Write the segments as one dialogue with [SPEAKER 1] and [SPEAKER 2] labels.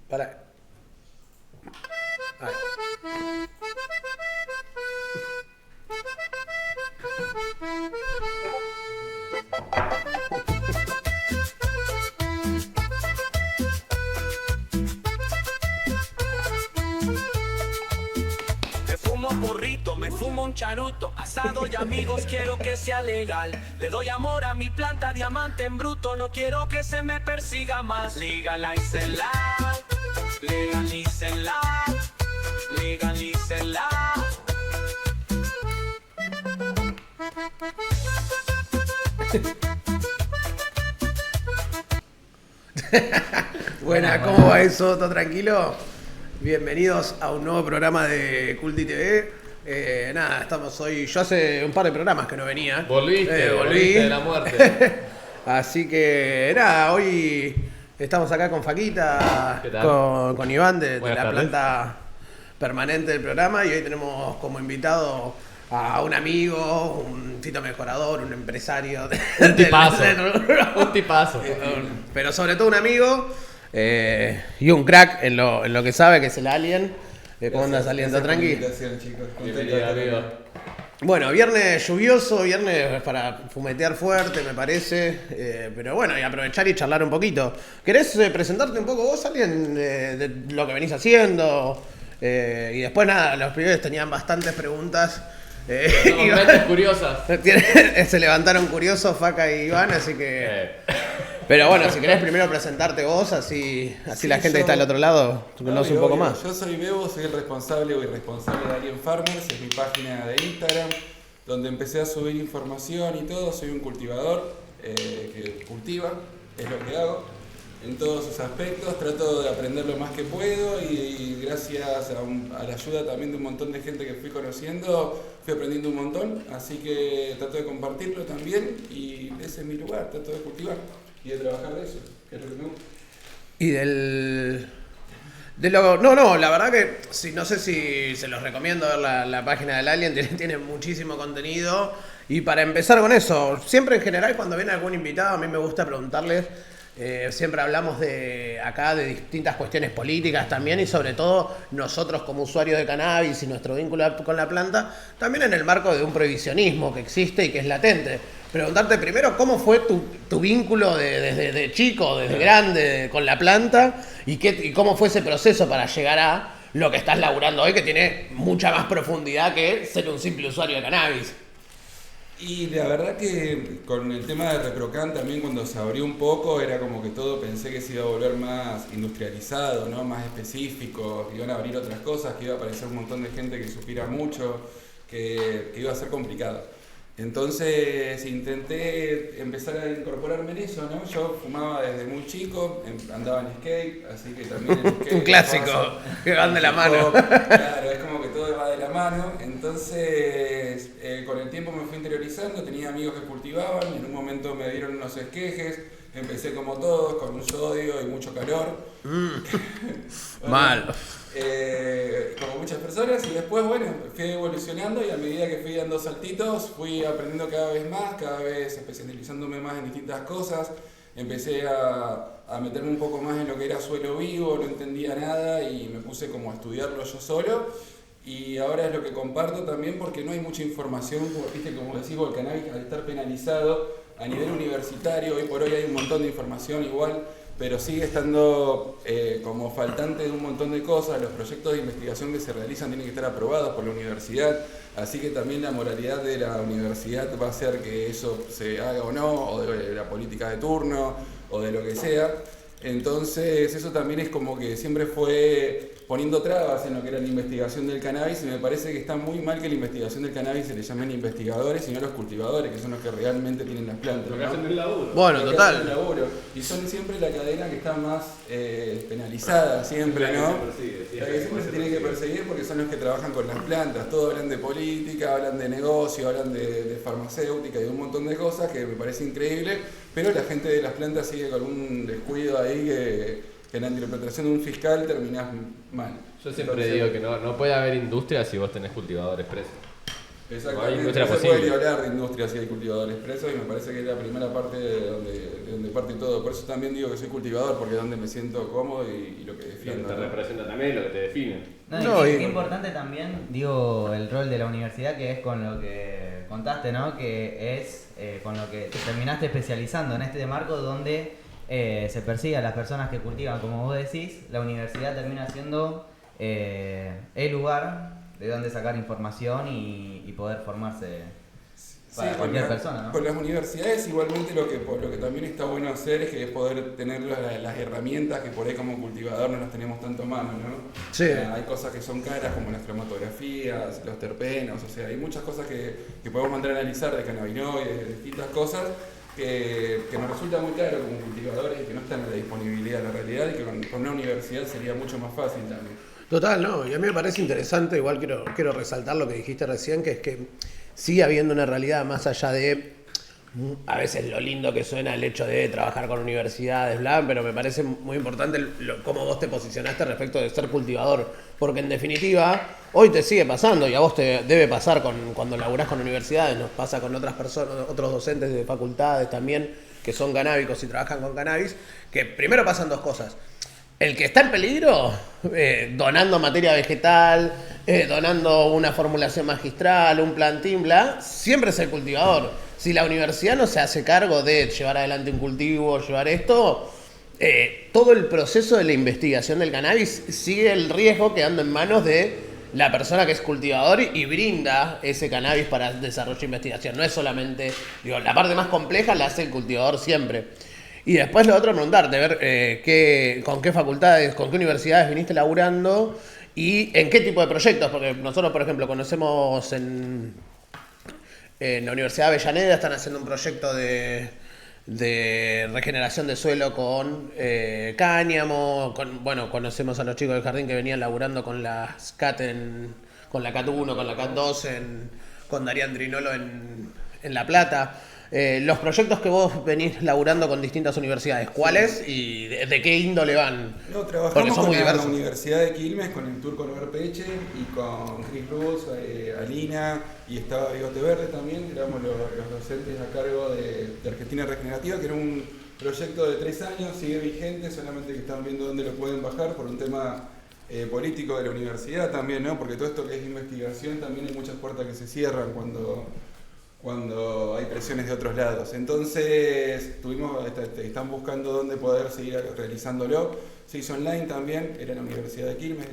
[SPEAKER 1] Para. Ahí.
[SPEAKER 2] Porrito, me fumo un charuto, asado y amigos, quiero que sea legal. Le doy amor a mi planta, diamante en bruto, no quiero que se me persiga más. Legalícenla, legalícenla, legalícenla.
[SPEAKER 1] Buena, ¿cómo va eso? ¿Todo tranquilo? Bienvenidos a un nuevo programa de Culti TV. Nada, estamos hoy. Yo hace un par de programas que no venía.
[SPEAKER 3] Volviste de la muerte.
[SPEAKER 1] Así que nada, hoy estamos acá con Faquita,
[SPEAKER 3] ¿Qué tal?
[SPEAKER 1] con Iván de
[SPEAKER 3] Buenas
[SPEAKER 1] la
[SPEAKER 3] tardes.
[SPEAKER 1] planta permanente del programa. Y hoy tenemos como invitado a un amigo, un fito mejorador, un empresario.
[SPEAKER 3] Un tipazo.
[SPEAKER 1] del rubro.
[SPEAKER 3] Un tipazo.
[SPEAKER 1] Pero sobre todo un amigo y un crack en lo que sabe, que es el Alien. ¿Cómo anda saliendo? ¿Tranqui?
[SPEAKER 3] Bienvenido, amigo.
[SPEAKER 1] Bueno, viernes lluvioso, viernes para fumetear fuerte, me parece. Pero bueno, y aprovechar y charlar un poquito. ¿Querés presentarte un poco vos, Alien, de lo que venís haciendo? Y después nada, los pibes tenían bastantes preguntas.
[SPEAKER 3] Somos mentes curiosas.
[SPEAKER 1] Se levantaron curiosos Faca y Iván, así que... Pero bueno, si querés primero presentarte vos, así la gente que está del otro lado conoce un poco más.
[SPEAKER 4] Yo soy Bebo, soy el responsable o irresponsable de Alien Farmers, es mi página de Instagram, donde empecé a subir información y todo. Soy un cultivador que cultiva, es lo que hago, en todos sus aspectos. Trato de aprender lo más que puedo y gracias a la ayuda también de un montón de gente que fui conociendo, fui aprendiendo un montón. Así que trato de compartirlo también y ese es mi lugar, trato de cultivar y de trabajar de eso, que es lo que me gusta.
[SPEAKER 1] Y no, la verdad que no sé si se los recomiendo ver la página del Alien, tiene muchísimo contenido. Y para empezar con eso, siempre en general cuando viene algún invitado a mí me gusta preguntarles, siempre hablamos acá de distintas cuestiones políticas también y sobre todo nosotros como usuarios de cannabis y nuestro vínculo con la planta, también en el marco de un prohibicionismo que existe y que es latente. Preguntarte primero cómo fue tu vínculo desde chico, desde grande, con la planta y cómo fue ese proceso para llegar a lo que estás laburando hoy, que tiene mucha más profundidad que ser un simple usuario de cannabis.
[SPEAKER 4] Y la verdad que con el tema de ReproCan también cuando se abrió un poco era como que todo pensé que se iba a volver más industrializado, ¿no? Más específico, que iban a abrir otras cosas, que iba a aparecer un montón de gente que supiera mucho, que iba a ser complicado. Entonces intenté empezar a incorporarme en eso, ¿no? Yo fumaba desde muy chico, andaba en skate, así que también el skate...
[SPEAKER 1] Un clásico, que van de la mano.
[SPEAKER 4] Claro, es como que todo va de la mano. Entonces, con el tiempo me fui interiorizando, tenía amigos que cultivaban, en un momento me dieron unos esquejes, empecé como todos, con un sodio y mucho calor. Bueno,
[SPEAKER 1] Mal.
[SPEAKER 4] como muchas personas, y después, bueno, fui evolucionando y a medida que fui dando saltitos, fui aprendiendo cada vez más, cada vez especializándome más en distintas cosas. Empecé a meterme un poco más en lo que era suelo vivo, no entendía nada y me puse como a estudiarlo yo solo. Y ahora es lo que comparto también porque no hay mucha información, viste, como decís, el cannabis al estar penalizado a nivel universitario, hoy por hoy hay un montón de información igual, pero sigue estando como faltante de un montón de cosas. Los proyectos de investigación que se realizan tienen que estar aprobados por la universidad, así que también la moralidad de la universidad va a hacer que eso se haga o no, o de la política de turno, o de lo que sea. Entonces eso también es como que siempre fue poniendo trabas en lo que era la investigación del cannabis, y me parece que está muy mal que la investigación del cannabis se le llamen investigadores y no los cultivadores, que son los que realmente tienen las plantas,
[SPEAKER 3] Lo que
[SPEAKER 4] ¿no?
[SPEAKER 3] hacen el laburo.
[SPEAKER 1] Bueno,
[SPEAKER 4] Lo que
[SPEAKER 1] total.
[SPEAKER 4] hacen el laburo. Y son siempre la cadena que está más penalizada, siempre, ¿no? La que siempre se tiene que perseguir porque son los que trabajan con las plantas. Todos hablan de política, hablan de negocio, hablan de farmacéutica y de un montón de cosas que me parece increíble, pero la gente de las plantas sigue con un descuido ahí que en la interpretación de un fiscal terminás mal.
[SPEAKER 3] Yo siempre digo que no puede haber industria si vos tenés cultivadores presos.
[SPEAKER 4] Exactamente,
[SPEAKER 3] industria
[SPEAKER 4] no se puede
[SPEAKER 3] posible.
[SPEAKER 4] ni hablar de industria si hay cultivadores presos y me parece que es la primera parte de donde parte todo. Por eso también digo que soy cultivador, porque es donde me siento cómodo y lo que
[SPEAKER 3] Lo que
[SPEAKER 4] defiendo.
[SPEAKER 3] te
[SPEAKER 4] ¿no?
[SPEAKER 3] representa también, lo que te define.
[SPEAKER 5] No,
[SPEAKER 1] No,
[SPEAKER 5] y
[SPEAKER 1] y-
[SPEAKER 5] qué importante también, digo, el rol de la universidad, que es con lo que contaste, ¿no? Que es con lo que te terminaste especializando en este marco donde se persigue a las personas que cultivan, como vos decís. La universidad termina siendo el lugar de donde sacar información y poder formarse para
[SPEAKER 4] Sí,
[SPEAKER 5] cualquier
[SPEAKER 4] con la-
[SPEAKER 5] persona, ¿no?
[SPEAKER 4] Con las universidades igualmente lo que también está bueno hacer es que es poder tener las herramientas que por ahí como cultivador no las tenemos tanto a mano, ¿no?
[SPEAKER 1] Sí.
[SPEAKER 4] Hay cosas que son caras como las cromatografías, los terpenos, o sea, hay muchas cosas que podemos mandar a analizar de cannabinoides, de distintas cosas que nos resulta muy caro como cultivadores y que no están a la disponibilidad. La realidad es que con una universidad sería mucho más fácil también.
[SPEAKER 1] Total, no, y a mí me parece interesante, igual quiero resaltar lo que dijiste recién, que es que sigue habiendo una realidad más allá de a veces lo lindo que suena el hecho de trabajar con universidades, bla, pero me parece muy importante cómo vos te posicionaste respecto de ser cultivador, porque en definitiva hoy te sigue pasando y a vos te debe pasar cuando laburás con universidades, nos pasa con otras personas, otros docentes de facultades también que son canábicos y trabajan con cannabis, que primero pasan dos cosas. El que está en peligro, donando materia vegetal, donando una formulación magistral, un plantín, bla, siempre es el cultivador. Si la universidad no se hace cargo de llevar adelante un cultivo, llevar esto, todo el proceso de la investigación del cannabis sigue el riesgo quedando en manos de la persona que es cultivador y brinda ese cannabis para desarrollo e investigación. No es solamente, digo, la parte más compleja la hace el cultivador siempre. Y después lo otro, preguntarte, ver con qué facultades, con qué universidades viniste laburando y en qué tipo de proyectos, porque nosotros, por ejemplo, conocemos en la Universidad de Avellaneda, están haciendo un proyecto de regeneración de suelo con cáñamo, bueno, conocemos a los chicos del jardín que venían laburando con las CAT con la CAT 1, con la CAT 2, con Darían Drinolo en La Plata. Los proyectos que vos venís laburando con distintas universidades, ¿cuáles y de qué índole van?
[SPEAKER 4] No,
[SPEAKER 1] Porque
[SPEAKER 4] trabajamos
[SPEAKER 1] son
[SPEAKER 4] con
[SPEAKER 1] muy
[SPEAKER 4] la
[SPEAKER 1] diversos.
[SPEAKER 4] Universidad de Quilmes, con el turco Norbert Peche y con Chris Ruz, Alina y estaba Bigote Verde también, éramos los docentes a cargo de Argentina Regenerativa, que era un proyecto de 3 años, sigue vigente, solamente que están viendo dónde lo pueden bajar por un tema político de la universidad también, ¿no? Porque todo esto que es investigación también hay muchas puertas que se cierran cuando hay presiones de otros lados. Entonces, están buscando dónde poder seguir realizándolo. Se hizo online también, era en la Universidad de Quilmes,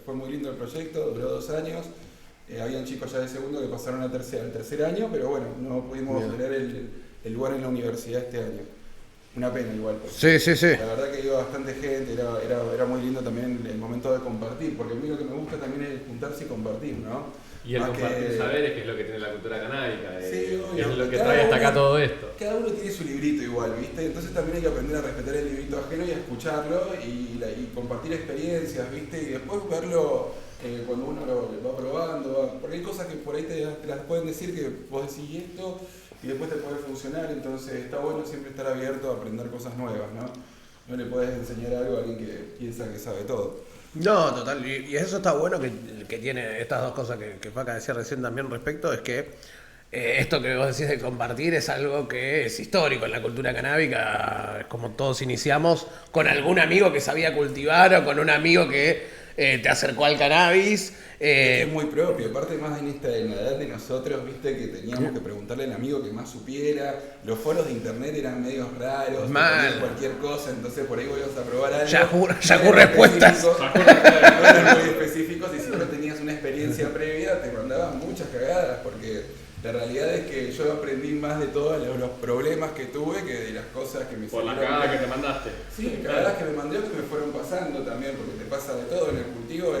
[SPEAKER 4] fue muy lindo el proyecto, duró 2 años. Habían chicos ya de segundo que pasaron al tercer año, pero bueno, no pudimos tener el lugar en la universidad este año. Una pena igual.
[SPEAKER 1] Sí, sí, sí.
[SPEAKER 4] La verdad que iba bastante gente, era muy lindo también el momento de compartir, porque a mí lo que me gusta también es juntarse y compartir, ¿no?
[SPEAKER 3] Y el
[SPEAKER 4] Más
[SPEAKER 3] compartir
[SPEAKER 4] que-
[SPEAKER 3] saberes, que es lo que tiene la cultura canábica,
[SPEAKER 4] Sí,
[SPEAKER 3] que
[SPEAKER 4] obvio.
[SPEAKER 3] es lo que
[SPEAKER 4] Cada
[SPEAKER 3] trae hasta acá
[SPEAKER 4] uno-
[SPEAKER 3] todo esto.
[SPEAKER 4] Cada uno tiene su librito igual, ¿viste? Entonces también hay que aprender a respetar el librito ajeno y a escucharlo y compartir experiencias, ¿viste? Y después verlo cuando uno lo va probando, porque hay cosas que por ahí te las pueden decir que vos decís esto y después te puede funcionar, entonces está bueno siempre estar abierto a aprender cosas nuevas, ¿no? No le puedes enseñar algo a alguien que piensa que sabe todo.
[SPEAKER 1] No, total, y eso está bueno que tiene estas dos cosas que Faca decía recién también respecto, es que esto que vos decís de compartir es algo que es histórico en la cultura canábica, es como todos iniciamos con algún amigo que sabía cultivar o con un amigo que te acercó al cannabis.
[SPEAKER 4] Es muy propio, aparte más en la edad de nosotros, viste, que teníamos que preguntarle al amigo que más supiera, los foros de internet eran medios raros, te
[SPEAKER 1] Mal.
[SPEAKER 4] ponían cualquier cosa, entonces por ahí volvíamos a probar algo.
[SPEAKER 1] Yahoo
[SPEAKER 4] No eran
[SPEAKER 1] respuestas.
[SPEAKER 4] específicos, no eran muy específicos y si no tenías una experiencia previa te mandaban muchas cagadas, porque la realidad es que yo aprendí más de todos los problemas que tuve que de las cosas que me
[SPEAKER 3] Por la
[SPEAKER 4] salieron
[SPEAKER 3] cagada
[SPEAKER 4] bien.
[SPEAKER 3] que te mandaste.
[SPEAKER 4] Sí, cagadas que me mandó que me fueron pasando también, porque te pasa de todo en el cultivo,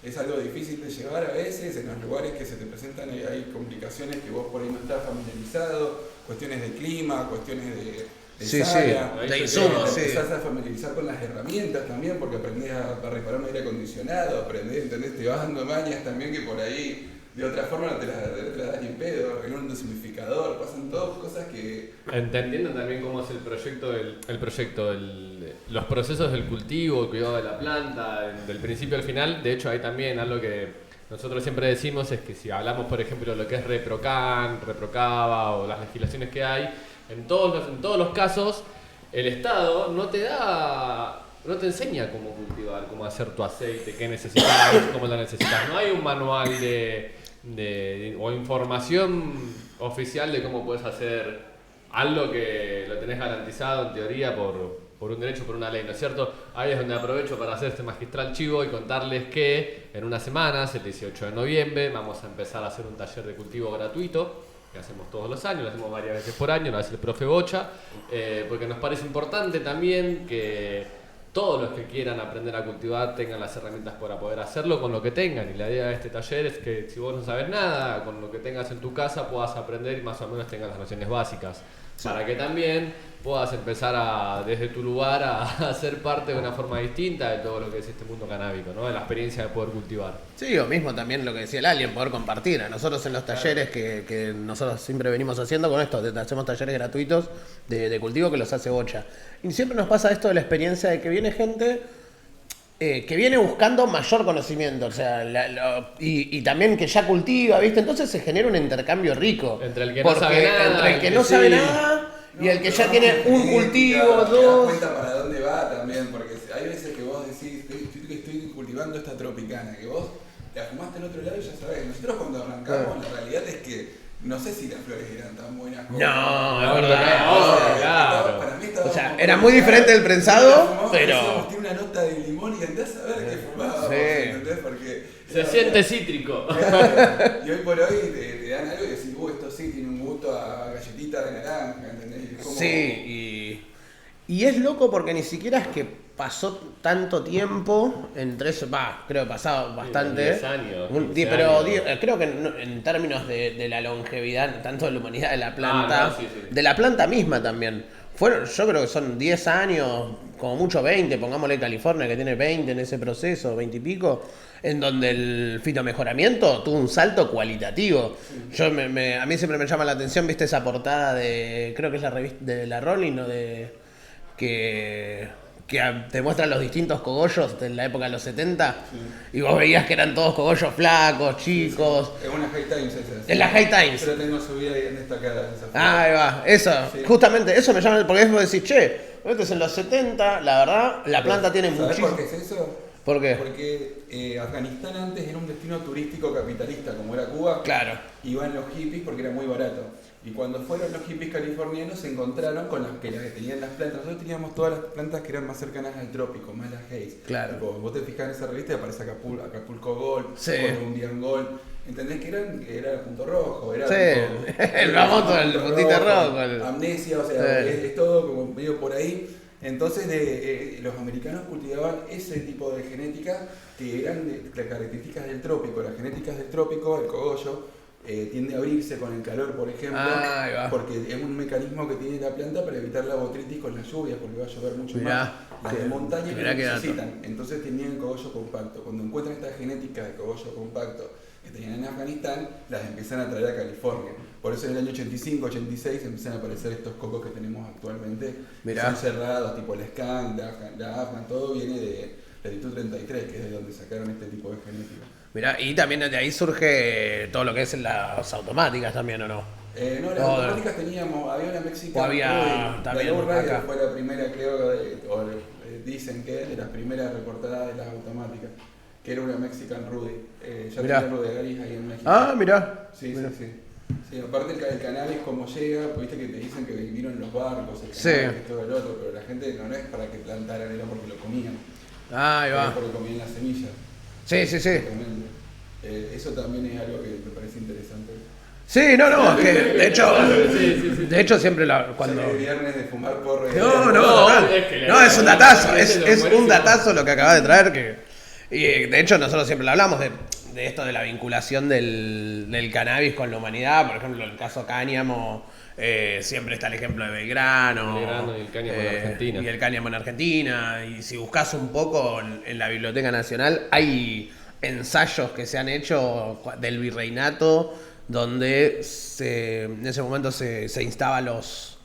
[SPEAKER 4] es algo difícil de llevar a veces, en los lugares que se te presentan hay complicaciones que vos por ahí no estás familiarizado, cuestiones de clima, cuestiones de
[SPEAKER 1] Sí,
[SPEAKER 4] sala,
[SPEAKER 1] sí, de insumos, sí.
[SPEAKER 4] empezás a familiarizar con las herramientas también, porque aprendés a reparar un aire acondicionado, ¿entendés? Te vas dando mañas también que por ahí de otra forma no te las das ni en pedo, arreglar un dosificador, pasan todas cosas que...
[SPEAKER 3] Entendiendo también cómo es el proyecto, los procesos del cultivo, el cuidado de la planta, del principio al final. De hecho, hay también algo que nosotros siempre decimos es que si hablamos, por ejemplo, de lo que es ReproCan, ReproCava o las legislaciones que hay, en todos los casos, el Estado no te enseña cómo cultivar, cómo hacer tu aceite, qué necesitas, cómo lo necesitas. No hay un manual o información oficial de cómo puedes hacer algo que lo tenés garantizado en teoría por un derecho, por una ley, ¿no es cierto? Ahí es donde aprovecho para hacer este magistral chivo y contarles que en unas semanas, el 18 de noviembre, vamos a empezar a hacer un taller de cultivo gratuito que hacemos todos los años, lo hacemos varias veces por año, lo hace el profe Bocha, porque nos parece importante también que todos los que quieran aprender a cultivar tengan las herramientas para poder hacerlo con lo que tengan. Y la idea de este taller es que si vos no sabes nada, con lo que tengas en tu casa puedas aprender y más o menos tengas las nociones básicas. Sí. Para que también puedas empezar desde tu lugar a ser parte de una forma distinta de todo lo que es este mundo canábico, ¿no? De la experiencia de poder cultivar.
[SPEAKER 1] Sí, o mismo también lo que decía el Alien, poder compartir. A nosotros en los talleres que nosotros siempre venimos haciendo con esto, hacemos talleres gratuitos de cultivo que los hace Bocha. Y siempre nos pasa esto de la experiencia de que viene gente que viene buscando mayor conocimiento, o sea, y también que ya cultiva, ¿viste? Entonces se genera un intercambio rico.
[SPEAKER 3] Entre el que no sabe nada.
[SPEAKER 1] Entre el que no sabe nada y el que ya tiene un cultivo,
[SPEAKER 4] dos. Te das cuenta para dónde va también, porque hay veces que vos decís, estoy cultivando esta tropicana, que vos la fumaste en otro lado y ya sabés. Nosotros cuando arrancamos, la realidad es que no sé si las flores eran tan buenas como...
[SPEAKER 1] No,
[SPEAKER 3] la verdad, claro.
[SPEAKER 4] Para mí
[SPEAKER 1] o sea, era muy diferente del prensado, pero...
[SPEAKER 4] Tiene una nota de limón y andás a ver qué fumaba,
[SPEAKER 1] sí.
[SPEAKER 4] ¿entendés? Porque...
[SPEAKER 3] Se siente cítrico.
[SPEAKER 4] Y hoy por hoy te dan algo y decís, esto sí tiene un gusto a galletita de naranja, ¿entendés? Como...
[SPEAKER 1] Sí, y es loco porque ni siquiera es que pasó tanto tiempo entre eso, creo que pasado bastante.
[SPEAKER 3] 10 años.
[SPEAKER 1] Pero creo que en términos de la longevidad, tanto de la humanidad de la planta,
[SPEAKER 3] sí.
[SPEAKER 1] de la planta misma también. Yo creo que son 10 años, como mucho 20, pongámosle California que tiene 20 en ese proceso, 20 y pico, en donde el fitomejoramiento tuvo un salto cualitativo. A mí siempre me llama la atención, viste esa portada creo que es la revista de la Rolling, ¿no? Que te muestran los distintos cogollos de la época de los 70, y vos veías que eran todos cogollos flacos, chicos.
[SPEAKER 4] Es una High Times esa.
[SPEAKER 1] Es la High Times.
[SPEAKER 4] Yo la tengo subida ahí en destacada.
[SPEAKER 1] Ahí va, eso,
[SPEAKER 4] sí.
[SPEAKER 1] Justamente eso me llama, porque vos decís, esto es en los 70, la verdad, la planta tiene
[SPEAKER 4] ¿Sabés
[SPEAKER 1] muchísimo...
[SPEAKER 4] por qué es eso?
[SPEAKER 1] ¿Por qué?
[SPEAKER 4] Porque Afganistán antes era un destino turístico capitalista, como era Cuba.
[SPEAKER 1] Claro.
[SPEAKER 4] Iban los hippies porque era muy barato. Y cuando fueron los hippies californianos se encontraron con las que tenían las plantas. Nosotros teníamos todas las plantas que eran más cercanas al trópico, más las haze.
[SPEAKER 1] Claro.
[SPEAKER 4] Tipo, vos te fijás en esa revista y aparece Acapulco Gold,
[SPEAKER 1] Sí.
[SPEAKER 4] Colombian Gold. ¿Entendés que era el punto rojo? Era
[SPEAKER 1] Sí,
[SPEAKER 4] tipo,
[SPEAKER 1] el famoso, el puntito rojo.
[SPEAKER 4] Amnesia, o sea, es todo como medio por ahí. Entonces los americanos cultivaban ese tipo de genética que eran de características del trópico. Las genéticas del trópico, el cogollo, tiende a abrirse con el calor, por ejemplo, porque es un mecanismo que tiene la planta para evitar la botritis con las lluvias, porque va a llover mucho más. Las de montaña no necesitan, entonces tenían cogollo compacto. Cuando encuentran estas genéticas de cogollo compacto que tenían en Afganistán, las empiezan a traer a California. Por eso en el año 85, 86 empiezan a aparecer estos cocos que tenemos actualmente. Son cerrados, tipo el Skunk, la Afgan, todo viene de latitud 33, que es de donde sacaron este tipo de genética.
[SPEAKER 1] Mirá, y también de ahí surge todo lo que es las automáticas también, ¿o no?
[SPEAKER 4] No, las automáticas teníamos, había una Mexican
[SPEAKER 1] Rudy, también acá.
[SPEAKER 4] Fue la primera, creo, dicen que de las primeras reportadas de las automáticas, que era una Mexican Rudy. Ya tenía Rudy Garis ahí en México.
[SPEAKER 1] Mirá.
[SPEAKER 4] Sí. Sí, aparte el cannabis como llega, viste que te dicen que vinieron los barcos, el cannabis, todo el otro, pero la gente no es para que plantaran, era porque lo comían.
[SPEAKER 1] Ahí va.
[SPEAKER 4] Era porque comían las semillas.
[SPEAKER 1] Sí.
[SPEAKER 4] Eso también es algo que me parece interesante.
[SPEAKER 1] Sí, no, es que de hecho siempre cuando...
[SPEAKER 4] El viernes de fumar porro...
[SPEAKER 1] No, es un datazo, es un datazo lo que acabas de traer, y de hecho nosotros siempre lo hablamos de esto de la vinculación del cannabis con la humanidad. Por ejemplo, en el caso cáñamo, siempre está el ejemplo de Belgrano
[SPEAKER 3] y el cáñamo en Argentina.
[SPEAKER 1] Y el cáñamo en Argentina. Y si buscas un poco en la Biblioteca Nacional, hay ensayos que se han hecho del virreinato donde en ese momento se instaba a los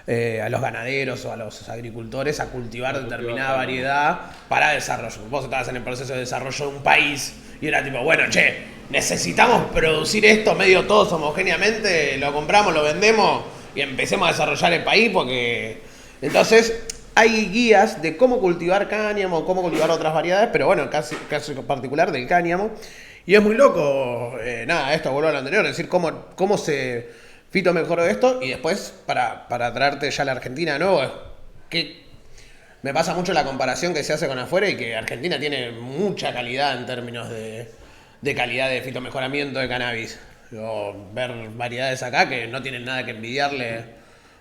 [SPEAKER 1] ganaderos o a los agricultores a cultivar determinada variedad para desarrollo. Vos estabas en el proceso de desarrollo de un país y era tipo, bueno, necesitamos producir esto medio todos homogéneamente, lo compramos, lo vendemos y empecemos a desarrollar el país porque... Entonces, hay guías de cómo cultivar cáñamo, cómo cultivar otras variedades, pero bueno, caso particular del cáñamo. Y es muy loco, nada, esto vuelvo a lo anterior, es decir, cómo se fito mejoró esto y después para traerte ya a la Argentina de nuevo, que me pasa mucho la comparación que se hace con afuera y que Argentina tiene mucha calidad en términos de calidad de fitomejoramiento de cannabis. O ver variedades acá que no tienen nada que envidiarle,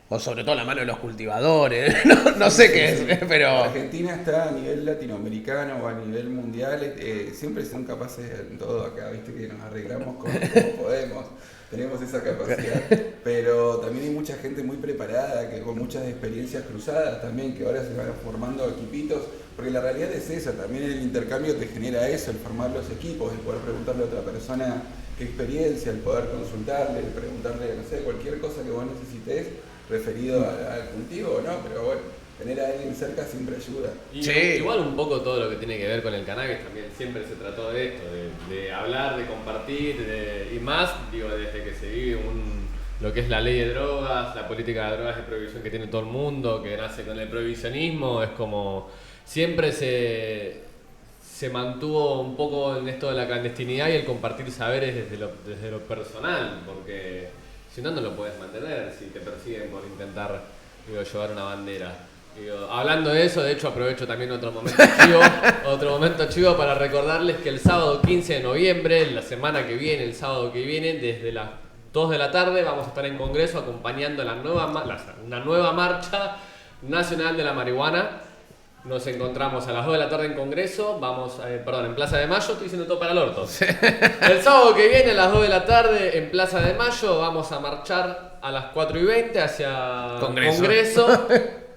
[SPEAKER 1] o sobre todo la mano de los cultivadores, no sé qué es, pero...
[SPEAKER 6] Argentina está a nivel latinoamericano o a nivel mundial, siempre son capaces en todo acá, viste que nos arreglamos como podemos, tenemos esa capacidad, pero también hay mucha gente muy preparada, que con muchas experiencias cruzadas también, que ahora se van formando equipitos, porque la realidad es esa, también el intercambio te genera eso, el formar los equipos, el poder preguntarle a otra persona qué experiencia, el poder consultarle, el preguntarle, no sé, cualquier cosa que vos necesites referido al cultivo, ¿no? Pero bueno, tener a alguien cerca siempre ayuda.
[SPEAKER 3] Y
[SPEAKER 1] Sí.
[SPEAKER 3] igual un poco todo lo que tiene que ver con el cannabis también siempre se trató de esto, de hablar, de compartir, y más, digo, desde que se vive lo que es la ley de drogas, la política de drogas de prohibición que tiene todo el mundo, que nace con el prohibicionismo, es como siempre se mantuvo un poco en esto de la clandestinidad y el compartir saberes desde lo personal, porque si no, no lo puedes mantener si te persiguen por intentar llevar una bandera. Hablando de eso, de hecho aprovecho también otro momento chivo para recordarles que el sábado 15 de noviembre, la semana que viene, el sábado que viene, desde las 2 de la tarde vamos a estar en Congreso acompañando una nueva marcha nacional de la marihuana. Nos encontramos a las 2 de la tarde en Congreso, en Plaza de Mayo, estoy diciendo todo para el orto. El sábado que viene a las 2 de la tarde en Plaza de Mayo vamos a marchar a las 4:20 hacia Congreso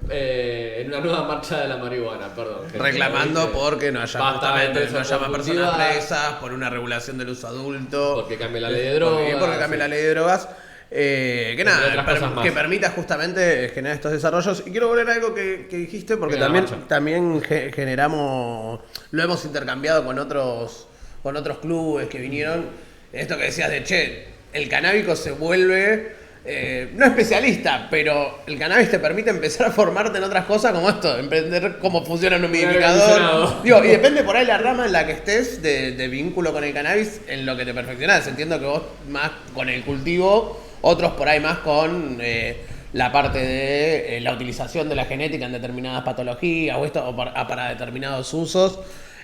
[SPEAKER 3] en una nueva marcha de la marihuana, perdón.
[SPEAKER 1] Reclamando porque no haya
[SPEAKER 3] Bastante
[SPEAKER 1] justamente, no haya más personas
[SPEAKER 3] consecutiva.
[SPEAKER 1] presas, por una regulación del uso adulto.
[SPEAKER 3] Porque cambie la ley de drogas.
[SPEAKER 1] Porque cambie la ley de drogas. Que nada,
[SPEAKER 3] otras cosas más.
[SPEAKER 1] que permita justamente generar estos desarrollos. Y quiero volver a algo que dijiste, porque
[SPEAKER 3] Venga,
[SPEAKER 1] también generamos, lo hemos intercambiado con otros clubes que vinieron. Esto que decías de, el canábico se vuelve, no especialista, pero el cannabis te permite empezar a formarte en otras cosas como esto, emprender cómo funciona un humidificador. Digo, y depende por ahí la rama en la que estés de vínculo con el cannabis, en lo que te perfeccionás. Entiendo que vos más con el cultivo, otros por ahí más con la parte de la utilización de la genética en determinadas patologías o para determinados usos.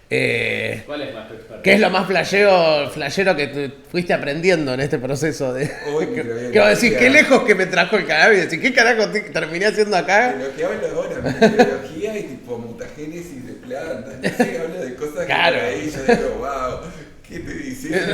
[SPEAKER 3] ¿Cuál es más tu experto?
[SPEAKER 1] ¿Qué es lo más flashero que te fuiste aprendiendo en este proceso?
[SPEAKER 6] Uy,
[SPEAKER 1] que vos decís, qué lejos que me trajo el cannabis. Decís, ¿qué carajo terminé haciendo acá?
[SPEAKER 6] De lo que hablo ahora, microbiología y tipo mutagénesis de plantas, no sé, hablo de cosas
[SPEAKER 1] Claro.
[SPEAKER 6] que por ahí yo digo, wow, ¿qué te diciendo?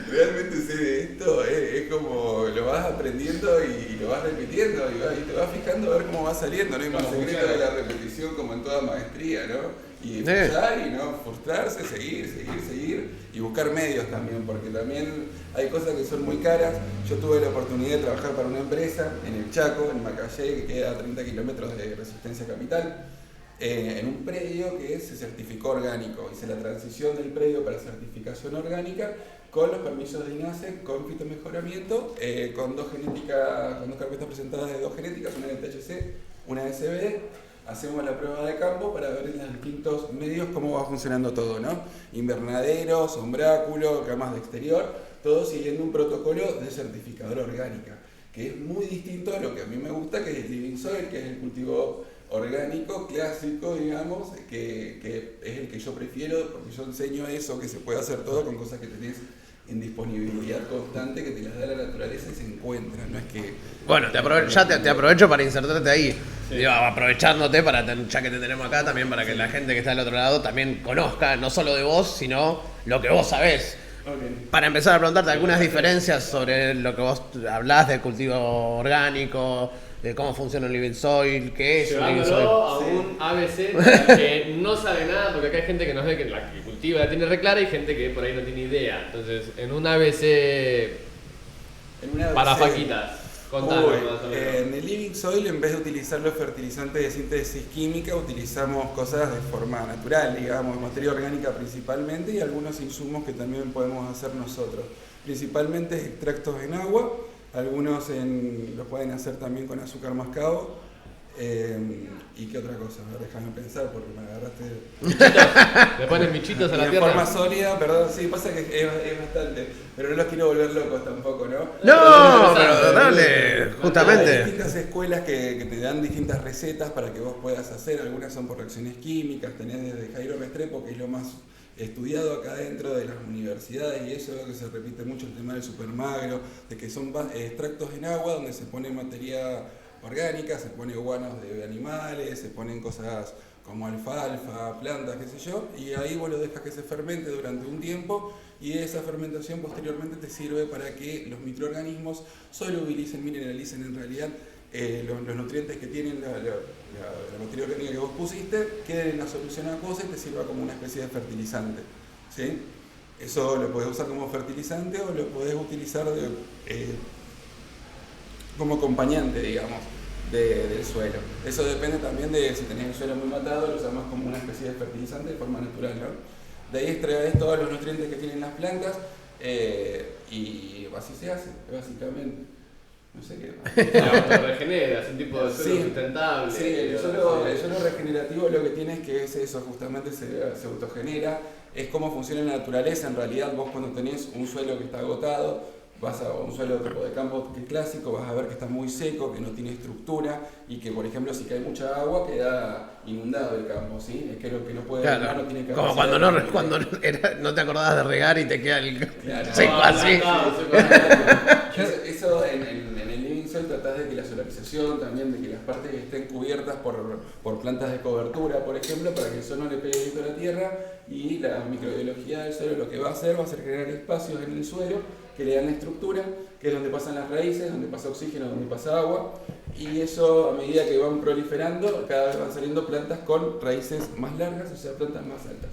[SPEAKER 6] Realmente sé de esto, es como lo vas aprendiendo y lo vas repitiendo y te vas fijando a ver cómo va saliendo, no hay más
[SPEAKER 3] Cómo
[SPEAKER 6] secreto
[SPEAKER 3] funciona.
[SPEAKER 6] de la repetición como en toda maestría, ¿no? Y escuchar y no frustrarse, seguir y buscar medios también, porque también hay cosas que son muy caras. Yo tuve la oportunidad de trabajar para una empresa en el Chaco, en Macayé, que queda a 30 kilómetros de Resistencia Capital, en un predio que se certificó orgánico. Hice la transición del predio para certificación orgánica con los permisos de INASE, con fitomejoramiento, con dos carpetas presentadas de 2 genéticas, una de THC, una de CBD. Hacemos la prueba de campo para ver en los distintos medios cómo va funcionando todo, ¿no? Invernadero, sombráculo, camas de exterior, todo siguiendo un protocolo de certificadora orgánica, que es muy distinto a lo que a mí me gusta, que es el living soil, que es el cultivo orgánico, clásico, digamos, que es el que yo prefiero, porque yo enseño eso, que se puede hacer todo con cosas que tenés en disponibilidad constante, que te las da la naturaleza y se encuentran, no es que...
[SPEAKER 1] Bueno, te aprovecho para insertarte ahí. Sí. Digo, aprovechándote ya que te tenemos acá, también para que la gente que está del otro lado también conozca, no solo de vos, sino lo que vos sabés.
[SPEAKER 6] Okay.
[SPEAKER 1] Para empezar a preguntarte algunas diferencias sobre lo que vos hablás del cultivo orgánico, de cómo funciona un living soil, qué es un living soil.
[SPEAKER 3] Llevándolo a un ABC para que no sabe nada, porque acá hay gente que nos ve que la que cultiva la tiene re clara y gente que por ahí no tiene idea. Entonces, en un ABC para faquitas. Contanos
[SPEAKER 6] Uy,
[SPEAKER 3] más o menos.
[SPEAKER 6] en el Living Soil, en vez de utilizar los fertilizantes de síntesis química, utilizamos cosas de forma natural, digamos, materia orgánica principalmente y algunos insumos que también podemos hacer nosotros. Principalmente extractos en agua, algunos los pueden hacer también con azúcar mascabo. ¿Y qué otra cosa? A ver, déjame pensar porque me agarraste.
[SPEAKER 3] Le ponen bichitos a
[SPEAKER 6] Y
[SPEAKER 3] la
[SPEAKER 6] en
[SPEAKER 3] tierra.
[SPEAKER 6] forma sólida, perdón, sí, pasa que es bastante, pero no los quiero volver locos tampoco, ¿no?
[SPEAKER 1] No, pero dale,
[SPEAKER 6] Hay
[SPEAKER 1] justamente.
[SPEAKER 6] distintas escuelas que te dan distintas recetas para que vos puedas hacer, algunas son por reacciones químicas, tenés desde Jairo Restrepo, que es lo más estudiado acá dentro de las universidades, y eso es lo que se repite mucho, el tema del supermagro, de que son extractos en agua donde se pone materia orgánica, se pone guanos de animales, se ponen cosas como alfalfa, plantas, qué sé yo, y ahí vos lo dejas que se fermente durante un tiempo y esa fermentación posteriormente te sirve para que los microorganismos solubilicen, mineralicen en realidad los nutrientes que tienen la materia orgánica que vos pusiste, queden en la solución acuosa y te sirva como una especie de fertilizante, ¿sí? Eso lo podés usar como fertilizante o lo podés utilizar como acompañante, digamos, del suelo. Eso depende también de si tenés el suelo muy matado, lo usamos como una especie de fertilizante de forma natural, ¿no? De ahí extraes todos los nutrientes que tienen las plantas y así se hace, básicamente. No sé qué más.
[SPEAKER 3] Lo regenera, es un tipo de suelo
[SPEAKER 6] Sí,
[SPEAKER 3] sustentable.
[SPEAKER 6] Sí, el suelo regenerativo lo que tiene es que es eso, justamente se autogenera, es cómo funciona la naturaleza. En realidad vos cuando tenés un suelo que está agotado, vas a un suelo tipo de campo que es clásico, vas a ver que está muy seco, que no tiene estructura y que, por ejemplo, si cae mucha agua queda inundado el campo, ¿sí? Es que lo que no puede
[SPEAKER 1] Claro,
[SPEAKER 6] drenar no tiene
[SPEAKER 1] como
[SPEAKER 6] capacidad.
[SPEAKER 1] cuando no te acordabas de regar y te queda el
[SPEAKER 6] Claro.
[SPEAKER 1] seco así.
[SPEAKER 6] Eso en el Living Soil tratás de que la solarización también, de que las partes estén cubiertas por plantas de cobertura, por ejemplo, para que el sol no le pegue directo a la tierra, y la microbiología del suelo lo que va a hacer generar espacios en el suelo que le dan la estructura, que es donde pasan las raíces, donde pasa oxígeno, donde pasa agua, y eso a medida que van proliferando, cada vez van saliendo plantas con raíces más largas, o sea, plantas más altas.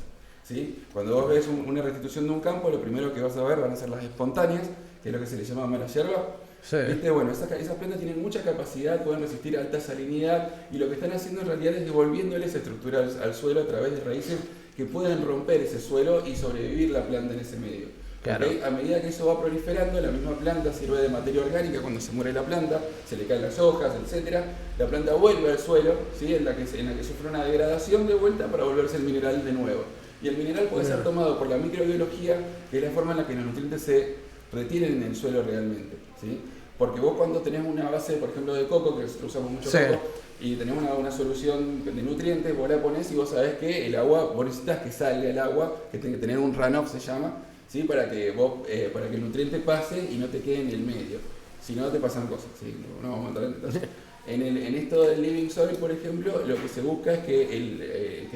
[SPEAKER 6] ¿Sí? Cuando vos ves una restitución de un campo, lo primero que vas a ver van a ser las espontáneas, que es lo que se le llama mala hierba.
[SPEAKER 1] Sí.
[SPEAKER 6] ¿Viste? Bueno, esas plantas tienen mucha capacidad, pueden resistir alta salinidad, y lo que están haciendo en realidad es devolviéndole esa estructura al suelo a través de raíces que pueden romper ese suelo y sobrevivir la planta en ese medio.
[SPEAKER 1] Claro.
[SPEAKER 6] ¿Okay? A medida que eso va proliferando, la misma planta sirve de materia orgánica. Cuando se muere la planta, se le caen las hojas, etc. La planta vuelve al suelo, ¿sí? en la que sufre una degradación de vuelta para volverse el mineral de nuevo. Y el mineral puede ser tomado por la microbiología, que es la forma en la que los nutrientes se retienen en el suelo realmente, ¿sí? Porque vos cuando tenés una base, por ejemplo, de coco, que nosotros usamos mucho
[SPEAKER 1] Sí.
[SPEAKER 6] coco, y tenés una solución de nutrientes, vos la ponés y vos sabés que el agua, vos necesitas que salga el agua, que tiene que tener un runoff, se llama, ¿sí? Para que el nutriente pase y no te quede en el medio. Si no, te pasan cosas, ¿sí? No vamos a entrar en detalles. En esto del Living Soil, por ejemplo, lo que se busca es que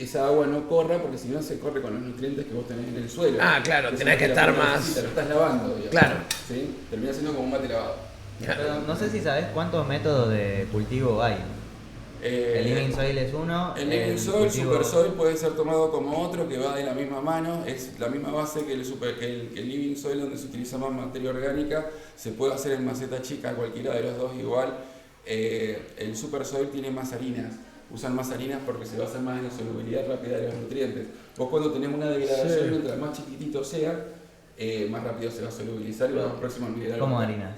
[SPEAKER 6] esa agua no corra, porque si no se corre con los nutrientes que vos tenés en el suelo.
[SPEAKER 1] Ah, claro,
[SPEAKER 6] Eso
[SPEAKER 1] tenés
[SPEAKER 6] es
[SPEAKER 1] que
[SPEAKER 6] lo la
[SPEAKER 1] estar
[SPEAKER 6] planta
[SPEAKER 1] más-
[SPEAKER 6] necesita, lo estás lavando, digamos.
[SPEAKER 1] Claro.
[SPEAKER 6] ¿Sí? Termina siendo como un mate lavado.
[SPEAKER 5] Pero no sé si sabés cuántos métodos de cultivo hay. El Living Soil es uno.
[SPEAKER 6] El Living Soil, Super Soil puede ser tomado como otro que va de la misma mano, es la misma base que el Living Soil, donde se utiliza más materia orgánica, se puede hacer en maceta chica, cualquiera de los dos igual. El Super Soil tiene más harinas, usan más harinas porque se basa más en la solubilidad rápida de los nutrientes. Vos cuando tenés una degradación, mientras más chiquitito sea, más rápido se va a solubilizar y va próximo al mineral.
[SPEAKER 5] ¿Cómo harinas?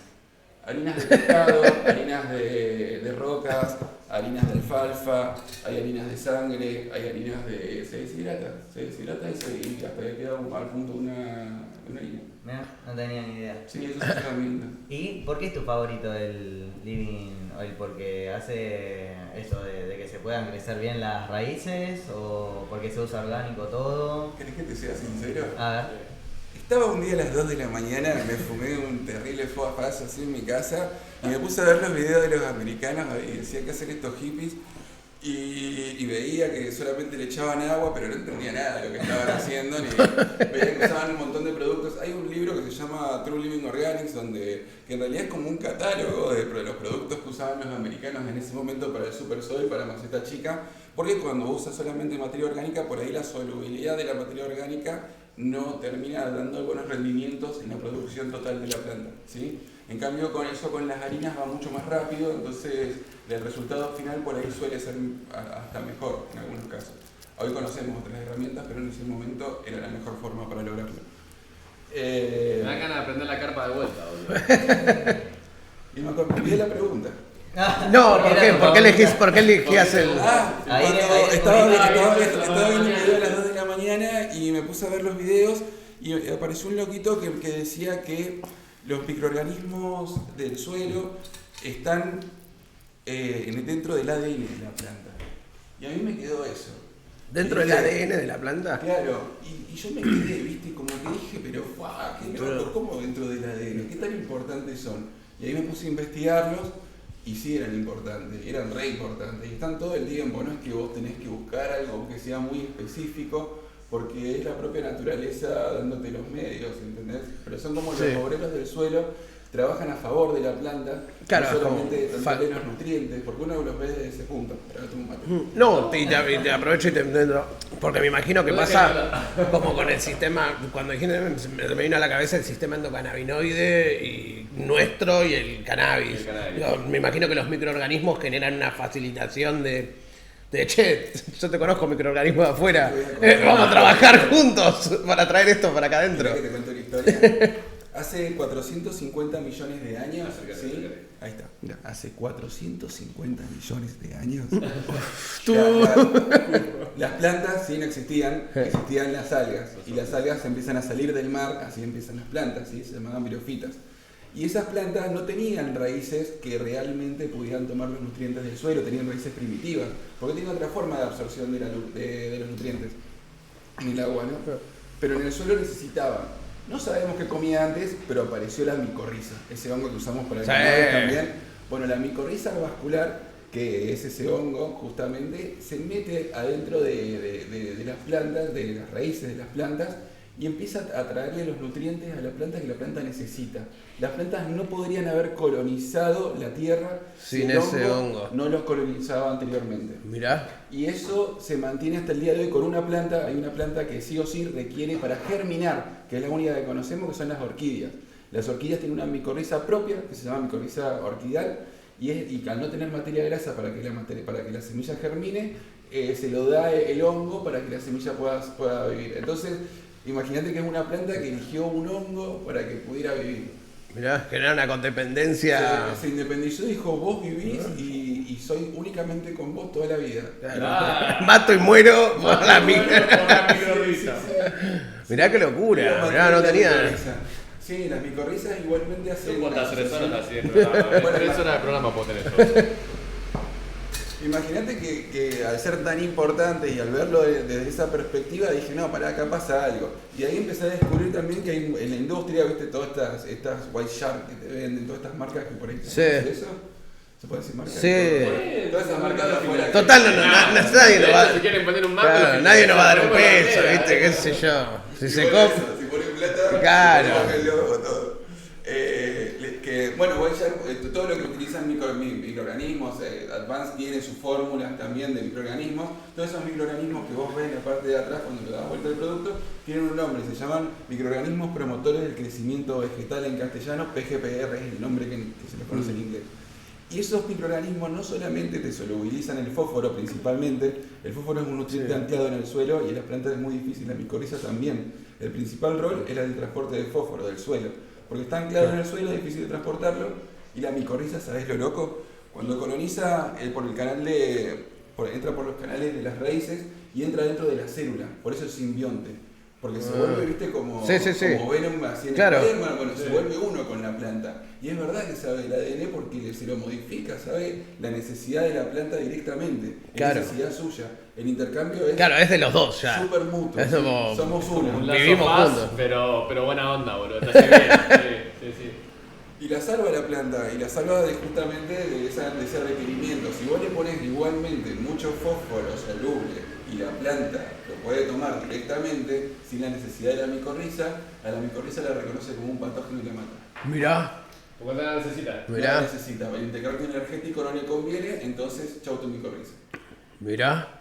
[SPEAKER 6] Harinas de pescado, harinas de rocas, harinas de alfalfa, hay harinas de sangre, hay harinas de... se deshidrata y hasta que queda al punto una harina.
[SPEAKER 5] Mirá, no tenía ni idea.
[SPEAKER 6] Sí, eso se recomienda.
[SPEAKER 5] ¿Y por qué es tu favorito el Living Oil? ¿Porque hace eso de que se puedan crecer bien las raíces o porque se usa orgánico todo?
[SPEAKER 6] ¿Querés que te sea sincero?
[SPEAKER 5] A ver.
[SPEAKER 6] Estaba un día a las 2 de la mañana, me fumé un terrible faso así en mi casa y me puse a ver los videos de los americanos y decía qué hacen estos hippies y veía que solamente le echaban agua, pero no entendía nada de lo que estaban haciendo, ni veía que usaban un montón de productos. Hay un libro que se llama True Living Organics, que en realidad es como un catálogo de los productos que usaban los americanos en ese momento para el Super Soil, para maceta chica, porque cuando usas solamente materia orgánica, por ahí la solubilidad de la materia orgánica no termina dando buenos rendimientos en la producción total de la planta, ¿sí? En cambio, con las harinas va mucho más rápido, entonces el resultado final por ahí suele ser hasta mejor en algunos casos. Hoy conocemos otras herramientas, pero en ese momento era la mejor forma para lograrlo.
[SPEAKER 3] Me da ganas de aprender la carpa de vuelta, boludo.
[SPEAKER 6] Y me olvidé la pregunta.
[SPEAKER 1] No, ¿por qué? ¿Por qué elegías el...?
[SPEAKER 5] Ahí
[SPEAKER 6] Estaba
[SPEAKER 3] ahí,
[SPEAKER 6] viendo un video a las 2 de la mañana y me puse a ver los videos y apareció un loquito que decía que los microorganismos del suelo están dentro del ADN de la planta. Y a mí me quedó eso.
[SPEAKER 1] ¿Dentro del ADN de la planta?
[SPEAKER 6] Claro, y yo me quedé, viste, como que dije, pero qué loco, ¿cómo dentro del ADN? ¿Qué tan importantes son? Y ahí me puse a investigarlos y sí eran importantes, eran re importantes. Y están todo el tiempo, no es que vos tenés que buscar algo que sea muy específico, porque es la propia naturaleza dándote los medios, ¿entendés? Pero son como los obreros del suelo, trabajan a favor de la planta,
[SPEAKER 1] claro,
[SPEAKER 6] no solamente dándole los nutrientes, porque uno los ve desde ese punto. Pero tomo un mate.
[SPEAKER 1] No, te aprovecho y te entiendo, porque me imagino que pasa como con el sistema, cuando dijiste, me vino a la cabeza el sistema endocannabinoide y nuestro y el cannabis. Yo, me imagino que los microorganismos generan una facilitación de che, yo te conozco microorganismos de afuera, vamos a trabajar juntos para traer esto para acá adentro.
[SPEAKER 6] ¿Querés que te cuento la historia? Hace 450 millones de años, ¿sí? Ahí está, mira, hace 450 millones de años, las plantas sí no existían, existían las algas, y las algas empiezan a salir del mar, así empiezan las plantas, ¿sí? Se llamaban briófitas. Y esas plantas no tenían raíces que realmente pudieran tomar los nutrientes del suelo, tenían raíces primitivas, porque tenían otra forma de absorción de los nutrientes en el agua, ¿no? Pero en el suelo necesitaban. No sabemos qué comía antes, pero apareció la micorriza, ese hongo que usamos para el cannabis también. Bueno, la micorriza vascular, que es ese hongo justamente, se mete adentro de las plantas, de las raíces de las plantas, y empieza a traerle los nutrientes a la planta que la planta necesita. Las plantas no podrían haber colonizado la tierra
[SPEAKER 1] sin ese hongo.
[SPEAKER 6] No los colonizaba anteriormente.
[SPEAKER 1] Mirá.
[SPEAKER 6] Y eso se mantiene hasta el día de hoy con una planta. Hay una planta que sí o sí requiere para germinar, que es la única que conocemos, que son las orquídeas. Las orquídeas tienen una micorriza propia, que se llama micorriza orquídea, y al no tener materia grasa para que la semilla germine, se lo da el hongo para que la semilla pueda vivir. Entonces, imagínate que es una planta que eligió un hongo para que pudiera vivir.
[SPEAKER 1] Mirá, genera una codependencia.
[SPEAKER 6] Se independizó y dijo, vos vivís y soy únicamente con vos toda la vida.
[SPEAKER 1] Mato y muero por la micorriza. Mirá qué locura, mirá, no tenía.
[SPEAKER 6] Sí, las micorrizas igualmente hacen.
[SPEAKER 3] Son cuantas 3 horas así en programa. 3 horas de programa puedo tener yo.
[SPEAKER 6] Imagínate que al ser tan importante y al verlo desde esa perspectiva dije, no, pará, acá pasa algo. Y ahí empecé a descubrir también que hay en la industria, viste, todas estas White Shark que te venden, todas estas marcas que por ahí
[SPEAKER 1] sí.
[SPEAKER 6] ¿Eso? ¿Se puede decir marcas?
[SPEAKER 1] Sí.
[SPEAKER 6] Todas esas marcas de afuera.
[SPEAKER 1] Total, nadie nos va
[SPEAKER 3] Si quieren poner un
[SPEAKER 1] claro, nadie nos va a dar un peso, viste, qué sé yo. Si se compra.
[SPEAKER 6] Si ponen plata,
[SPEAKER 1] claro.
[SPEAKER 6] el logo, todo. Bueno, todo lo que utilizan microorganismos, Advanced tiene sus fórmulas también de microorganismos. Todos esos microorganismos que vos ves en la parte de atrás cuando le das vuelta al producto tienen un nombre, se llaman microorganismos promotores del crecimiento vegetal en castellano, PGPR es el nombre que se les conoce en inglés. Y esos microorganismos no solamente te solubilizan el fósforo principalmente, el fósforo es un nutriente anclado en el suelo y en las plantas es muy difícil, la micorriza también. El principal rol es el del transporte del fósforo del suelo, porque está anclado en el suelo, es difícil de transportarlo, y la micorriza, ¿sabés lo loco? Cuando coloniza por el canal entra por los canales de las raíces y entra dentro de la célula, por eso es simbionte. Porque se vuelve, viste, como Venom así en
[SPEAKER 1] claro.
[SPEAKER 6] el Spider-Man, bueno, se vuelve uno con la planta. Y es verdad que sabe el ADN porque se lo modifica, sabe la necesidad de la planta directamente,
[SPEAKER 1] claro.
[SPEAKER 6] es necesidad suya. El intercambio es
[SPEAKER 1] claro, es de los dos ya.
[SPEAKER 6] Súper mutuo,
[SPEAKER 1] es como,
[SPEAKER 6] somos uno.
[SPEAKER 1] Vivimos juntos.
[SPEAKER 3] Pero buena onda, boludo. Está bien. Sí.
[SPEAKER 6] Y la salva la planta, y la salva justamente de ese requerimiento. Si vos le pones igualmente mucho fósforo soluble y la planta lo puede tomar directamente sin la necesidad de la micorriza, a la micorriza la reconoce como un patógeno y la mata.
[SPEAKER 1] Mirá.
[SPEAKER 3] Porque no la necesita.
[SPEAKER 6] No la necesita, el intercambio energético no le conviene, entonces chau tu micorriza.
[SPEAKER 1] Mirá.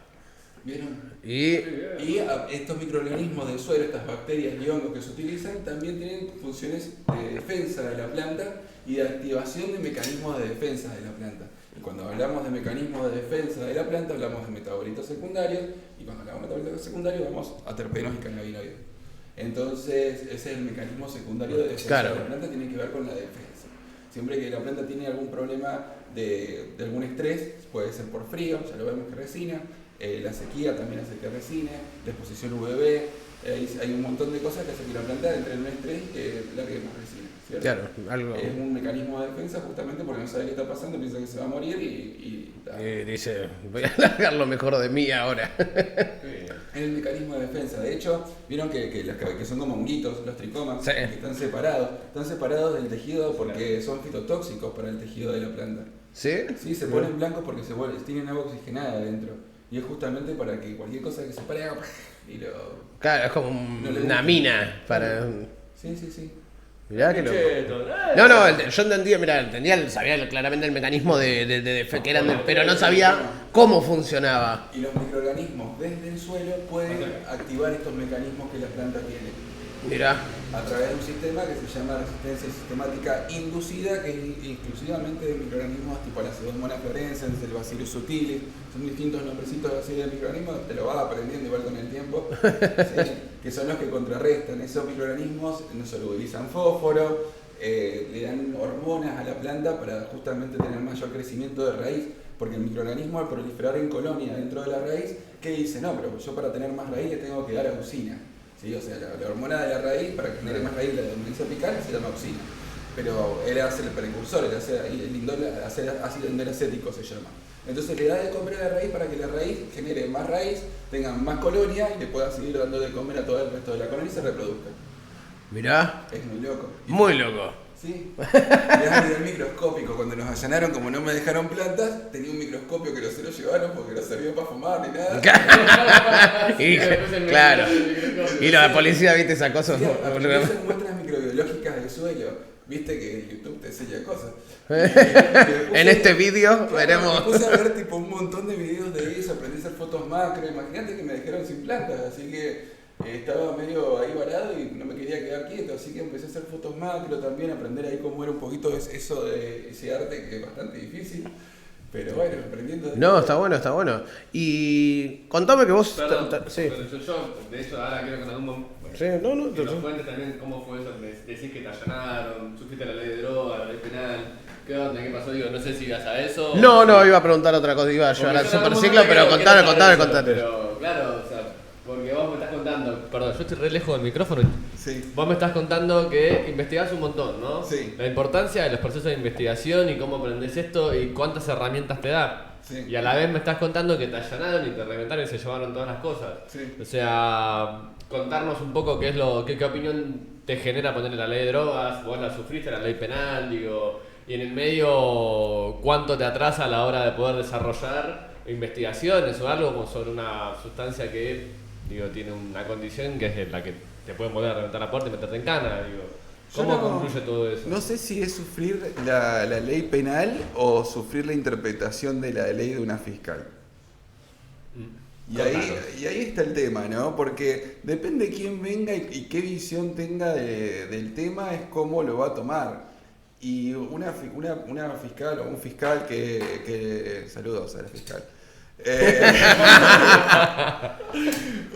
[SPEAKER 4] ¿Vieron?
[SPEAKER 1] Y
[SPEAKER 4] Estos microorganismos del suelo, estas bacterias y hongos que se utilizan, también tienen funciones de defensa de la planta y de activación de mecanismos de defensa de la planta. Y cuando hablamos de mecanismos de defensa de la planta, hablamos de metabolitos secundarios, y cuando hablamos de metabolitos secundarios, vamos a terpenos y cannabinoides. Entonces, ese es el mecanismo secundario de defensa de la planta, tiene que ver con la defensa. Siempre que la planta tiene algún problema de algún estrés, puede ser por frío, ya lo vemos que resina, la sequía también hace que resine, la exposición UVB, hay un montón de cosas que hacen que la planta entre en un estrés y que largue más resina, ¿cierto?
[SPEAKER 1] claro, algo.
[SPEAKER 4] Es un mecanismo de defensa justamente porque no sabe qué está pasando, piensa que se va a morir y
[SPEAKER 1] Dice, voy a largar lo mejor de mí ahora.
[SPEAKER 4] es el mecanismo de defensa. De hecho, vieron que son como honguitos, los tricomas,
[SPEAKER 1] Sí.
[SPEAKER 4] que están separados del tejido porque son fitotóxicos para el tejido de la planta.
[SPEAKER 1] ¿Sí?
[SPEAKER 4] Sí, se ponen blancos porque tienen agua oxigenada adentro. Y es justamente para que cualquier cosa que se pare haga y lo...
[SPEAKER 1] Claro, es como
[SPEAKER 4] No le
[SPEAKER 1] una
[SPEAKER 4] gusta.
[SPEAKER 1] mina para...
[SPEAKER 4] Sí.
[SPEAKER 1] Mirá que loco.
[SPEAKER 3] Cheto,
[SPEAKER 1] Yo entendía, sabía claramente el mecanismo que eran pero no sabía cómo funcionaba.
[SPEAKER 4] Y los microorganismos desde el suelo pueden activar estos mecanismos que la planta tiene.
[SPEAKER 1] Mirá,
[SPEAKER 4] A través de un sistema que se llama resistencia sistemática inducida, que es exclusivamente de microorganismos tipo la Pseudomonas fluorescens, el Bacillus subtilis, son distintos nombrecitos así de microorganismos, te lo vas aprendiendo igual con el tiempo, ¿sí? Que son los que contrarrestan. Esos microorganismos no solubilizan fósforo, le dan hormonas a la planta para justamente tener mayor crecimiento de raíz, porque el microorganismo al proliferar en colonia dentro de la raíz, ¿qué dice? No, pero yo para tener más raíz le tengo que dar auxina. ¿Sí? O sea, la hormona de la raíz, para que genere más raíz, la dominancia apical, se llama auxina. Pero él hace el precursor, él hace el indol, hace ácido indolacético se llama. Entonces le da de comer a la raíz para que la raíz genere más raíz, tenga más colonia y le pueda seguir dando de comer a todo el resto de la colonia y se reproduzca.
[SPEAKER 1] mirá,
[SPEAKER 4] Es muy loco.
[SPEAKER 1] muy loco.
[SPEAKER 4] Sí, era a nivel microscópico. Cuando nos allanaron, como no me dejaron plantas, tenía un microscopio que no se lo llevaron porque no servía para fumar ni nada.
[SPEAKER 1] Y, claro. Y la policía, viste, esa cosa.
[SPEAKER 4] Sí, aparecen muestras microbiológicas del suelo. Viste que YouTube te enseña cosas.
[SPEAKER 1] En este vídeo veremos.
[SPEAKER 4] Me puse a ver tipo un montón de videos de eso, aprendí a hacer fotos macro. Imagínate que me dejaron sin plantas, así que estaba medio ahí varado y no me quería quedar quieto, así que empecé a hacer fotos macro también, aprender ahí cómo era un poquito eso de ese arte que es bastante difícil. Pero bueno, aprendiendo de
[SPEAKER 1] No, está bueno. Y contame que vos...
[SPEAKER 3] Perdón,
[SPEAKER 1] Sí.
[SPEAKER 3] pero yo de eso ahora quiero que
[SPEAKER 1] Sí, no,
[SPEAKER 3] que nos cuentes también cómo fue eso, decís que te allanaron, sufriste la ley de droga, la ley penal, ¿qué onda? ¿Qué pasó? Digo, no sé si ibas a eso.
[SPEAKER 1] No, iba a preguntar otra cosa, iba a llevar al superciclo, pero contame.
[SPEAKER 3] Pero claro, o sea, porque vos me estás contando, perdón, yo estoy re lejos del micrófono.
[SPEAKER 4] Sí.
[SPEAKER 3] Vos me estás contando que investigás un montón, ¿no?
[SPEAKER 4] Sí.
[SPEAKER 3] La importancia de los procesos de investigación y cómo aprendés esto y cuántas herramientas te da.
[SPEAKER 4] Sí.
[SPEAKER 3] Y a la vez me estás contando que te allanaron y te reventaron y se llevaron todas las cosas.
[SPEAKER 4] Sí.
[SPEAKER 3] O sea, contarnos un poco qué opinión te genera ponerle la ley de drogas, vos la sufriste, la ley penal, digo, y en el medio cuánto te atrasa a la hora de poder desarrollar investigaciones o algo sobre una sustancia que, digo, tiene una condición que es la que te puede volver a reventar la puerta y meterte en cana, digo. ¿Cómo concluye todo eso?
[SPEAKER 6] No sé si es sufrir la ley penal o sufrir la interpretación de la ley de una fiscal. Y ahí está el tema, ¿no? Porque depende de quién venga y qué visión tenga del tema, es cómo lo va a tomar. Y una fiscal o un fiscal que saludos a la fiscal.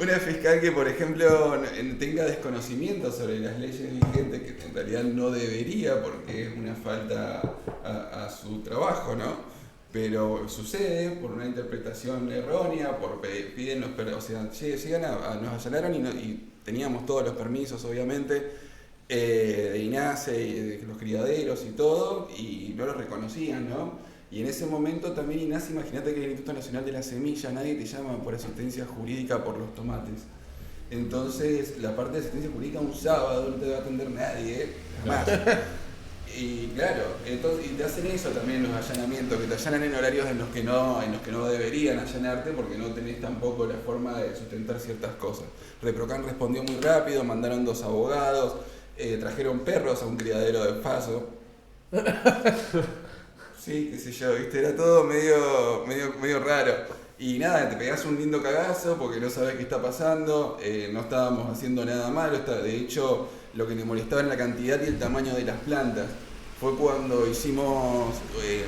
[SPEAKER 6] Una fiscal que, por ejemplo, tenga desconocimiento sobre las leyes vigentes, que en realidad no debería porque es una falta a su trabajo, ¿no? Pero sucede por una interpretación errónea, piden los o sea, nos allanaron y teníamos todos los permisos, obviamente, de INASE y de los criaderos y todo, y no los reconocían, ¿no? Y en ese momento también INASE, imagínate que el Instituto Nacional de la Semilla, nadie te llama por asistencia jurídica por los tomates. Entonces, la parte de asistencia jurídica un sábado no te va a atender nadie, jamás. Y claro, entonces, y te hacen eso también los allanamientos, que te allanan en horarios en los que no deberían allanarte porque no tenés tampoco la forma de sustentar ciertas cosas. Reprocan respondió muy rápido, mandaron 2 abogados, trajeron perros a un criadero de paso. Sí, qué sé yo, viste, era todo medio raro. Y nada, te pegás un lindo cagazo porque no sabés qué está pasando, no estábamos haciendo nada malo, de hecho lo que me molestaba era la cantidad y el tamaño de las plantas. Fue cuando hicimos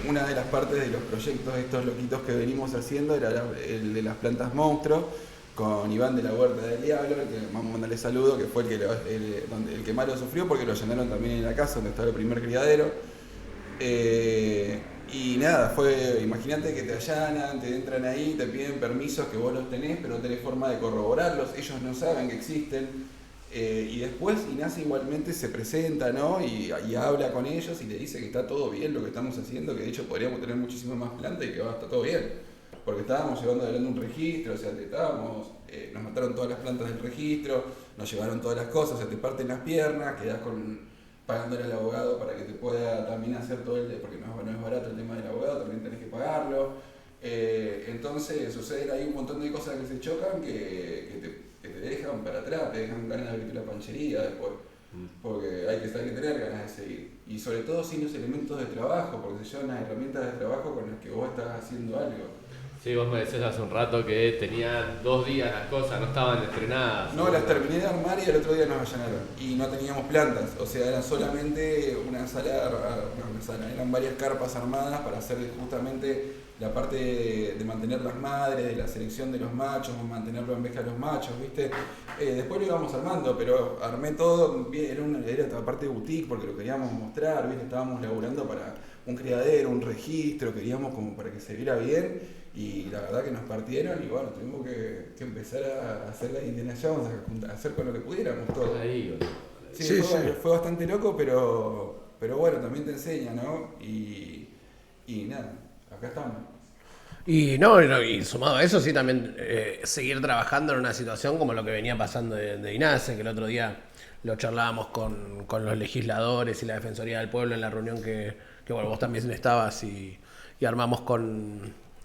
[SPEAKER 6] una de las partes de los proyectos estos loquitos que venimos haciendo, era el de las plantas monstruos, con Iván de la Huerta del Diablo, que vamos a mandarle saludo, que fue el que más lo sufrió porque lo llenaron también en la casa donde estaba el primer criadero. Y nada, imagínate que te allanan, te entran ahí, te piden permisos que vos los tenés, pero no tenés forma de corroborarlos, ellos no saben que existen. Y después Ignacio igualmente se presenta, ¿no? Y habla con ellos y le dice que está todo bien lo que estamos haciendo, que de hecho podríamos tener muchísimas más plantas y que va a estar todo bien. Porque estábamos llevando adelante un registro, o sea, nos mataron todas las plantas del registro, nos llevaron todas las cosas, o sea, te parten las piernas, quedás pagándole al abogado para que te pueda también hacer todo porque no es barato el tema del abogado, también tenés que pagarlo. Entonces suceden ahí un montón de cosas que se chocan que te dejan para atrás, te dejan ganas de abrirte la panchería después, porque hay que tener ganas de seguir. Y sobre todo sin los elementos de trabajo, porque se llevan las herramientas de trabajo con las que vos estás haciendo algo.
[SPEAKER 3] Sí, vos me decías hace un rato que tenían 2 días las cosas, no estaban estrenadas.
[SPEAKER 6] No, las terminé de armar y el otro día nos allanaron. Y no teníamos plantas, o sea, era solamente una sala, eran varias carpas armadas para hacer justamente la parte de mantener las madres, de la selección de los machos, mantenerlo en vez a los machos, ¿viste? Después lo íbamos armando, pero armé todo, era esta parte de boutique porque lo queríamos mostrar, ¿viste? Estábamos laburando para un criadero, un registro, queríamos como para que se viera bien. Y la verdad que nos partieron y bueno, tuvimos que empezar a hacer la Indiana Jones, a hacer con lo que pudiéramos todo.
[SPEAKER 3] Ahí,
[SPEAKER 6] Sí, fue bastante loco, pero bueno, también te enseña, ¿no? Y nada, acá estamos.
[SPEAKER 1] Y sumado a eso, sí, también seguir trabajando en una situación como lo que venía pasando de INASE, que el otro día lo charlábamos con los legisladores y la Defensoría del Pueblo en la reunión que bueno, vos también estabas y armamos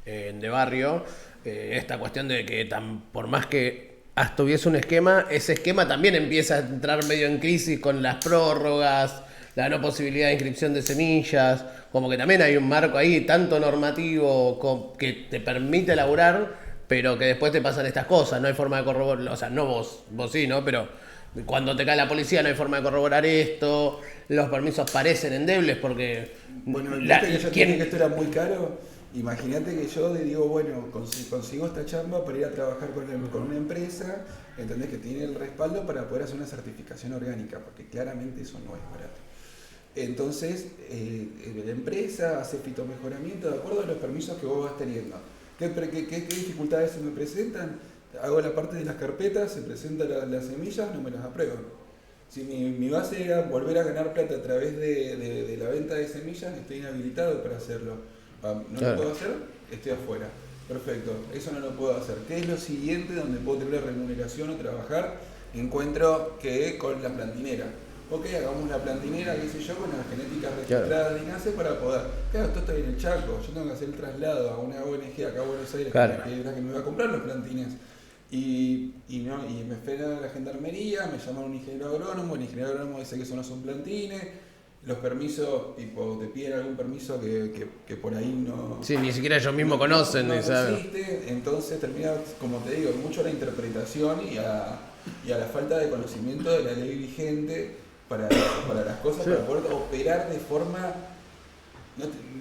[SPEAKER 1] de barrio, esta cuestión de que por más que hasta hubiese un esquema, ese esquema también empieza a entrar medio en crisis con las prórrogas, la no posibilidad de inscripción de semillas, como que también hay un marco ahí tanto normativo que te permite laburar, pero que después te pasan estas cosas, no hay forma de corroborar, o sea, no vos sí, ¿no? Pero cuando te cae la policía no hay forma de corroborar esto, los permisos parecen endebles porque...
[SPEAKER 6] Bueno, yo dije que esto era muy caro. Imagínate que yo le digo, bueno, consigo esta chamba para ir a trabajar con una empresa, ¿entendés? Que tiene el respaldo para poder hacer una certificación orgánica, porque claramente eso no es barato. Entonces, la empresa hace fitomejoramiento de acuerdo a los permisos que vos vas teniendo. ¿Qué dificultades se me presentan? Hago la parte de las carpetas, se presentan las semillas, no me las aprueban. Si mi base era volver a ganar plata a través de la venta de semillas, estoy inhabilitado para hacerlo. ¿No lo puedo hacer? Estoy afuera. Perfecto, eso no lo puedo hacer. ¿Qué es lo siguiente donde puedo tener remuneración o trabajar? Encuentro que con la plantinera. Ok, hagamos la plantinera, qué sé yo, con las genéticas registradas de INASE para poder... Claro, esto está en el Chaco, yo tengo que hacer el traslado a una ONG acá a Buenos Aires, claro, que es la que me va a comprar los plantines. Y me frena la gendarmería, me llaman un ingeniero agrónomo, el ingeniero agrónomo dice que eso no son plantines. Los permisos, tipo, te piden algún permiso que por ahí no...
[SPEAKER 1] Sí, ni siquiera ellos mismos conocen.
[SPEAKER 6] No existe, entonces termina, como te digo, mucho a la interpretación y a la falta de conocimiento de la ley vigente para las cosas, sí, para poder operar de forma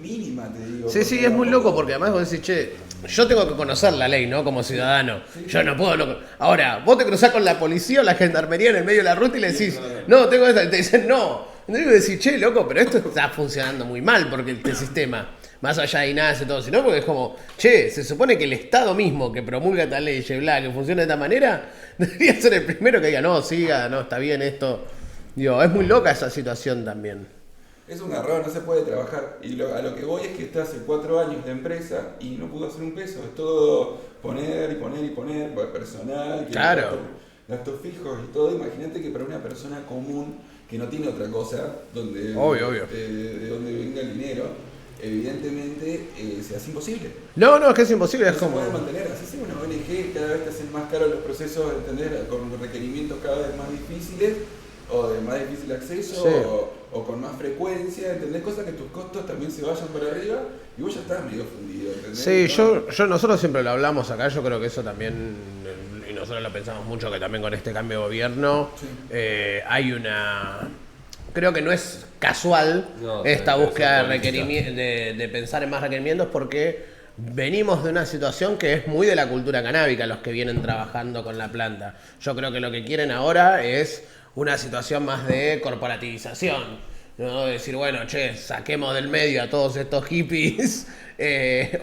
[SPEAKER 6] mínima, te digo.
[SPEAKER 1] Sí, es muy loco porque además vos decís, che, yo tengo que conocer la ley, ¿no? Como ciudadano. Sí, yo no puedo... No... Ahora, vos te cruzás con la policía o la gendarmería en el medio de la ruta y le decís, no, tengo esta... Y te dicen, no. Entonces vos decís, che, loco, pero esto está funcionando muy mal porque el sistema, más allá de INASE y todo, sino porque es como, che, se supone que el Estado mismo que promulga esta ley, bla, que funciona de esta manera, debería ser el primero que diga, no, siga, no, está bien esto. Digo, es muy loca esa situación también.
[SPEAKER 6] Es un error, no se puede trabajar. Y a lo que voy es que está hace 4 años de empresa y no pudo hacer un peso. Es todo poner, personal,
[SPEAKER 1] claro,
[SPEAKER 6] gastos fijos y todo. Imagínate que para una persona común que no tiene otra cosa
[SPEAKER 1] obvio.
[SPEAKER 6] De donde venga el dinero, evidentemente se hace imposible.
[SPEAKER 1] No, es que es imposible.
[SPEAKER 6] No se puede mantener. Así sea una ONG, cada vez te hacen más caros los procesos, ¿entendés? Con requerimientos cada vez más difíciles o de más difícil acceso, sí, o con más frecuencia, ¿entendés? Cosas que tus costos también se vayan para arriba y vos ya estás medio fundido. ¿entendés?
[SPEAKER 1] Sí, nosotros siempre lo hablamos acá, yo creo que eso también, y nosotros lo pensamos mucho, que también con este cambio de gobierno hay una... Creo que no es casual esta búsqueda de pensar en más requerimientos, porque venimos de una situación que es muy de la cultura canábica, los que vienen trabajando con la planta. Yo creo que lo que quieren ahora es una situación más de corporativización, ¿no? Decir, bueno, che, saquemos del medio a todos estos hippies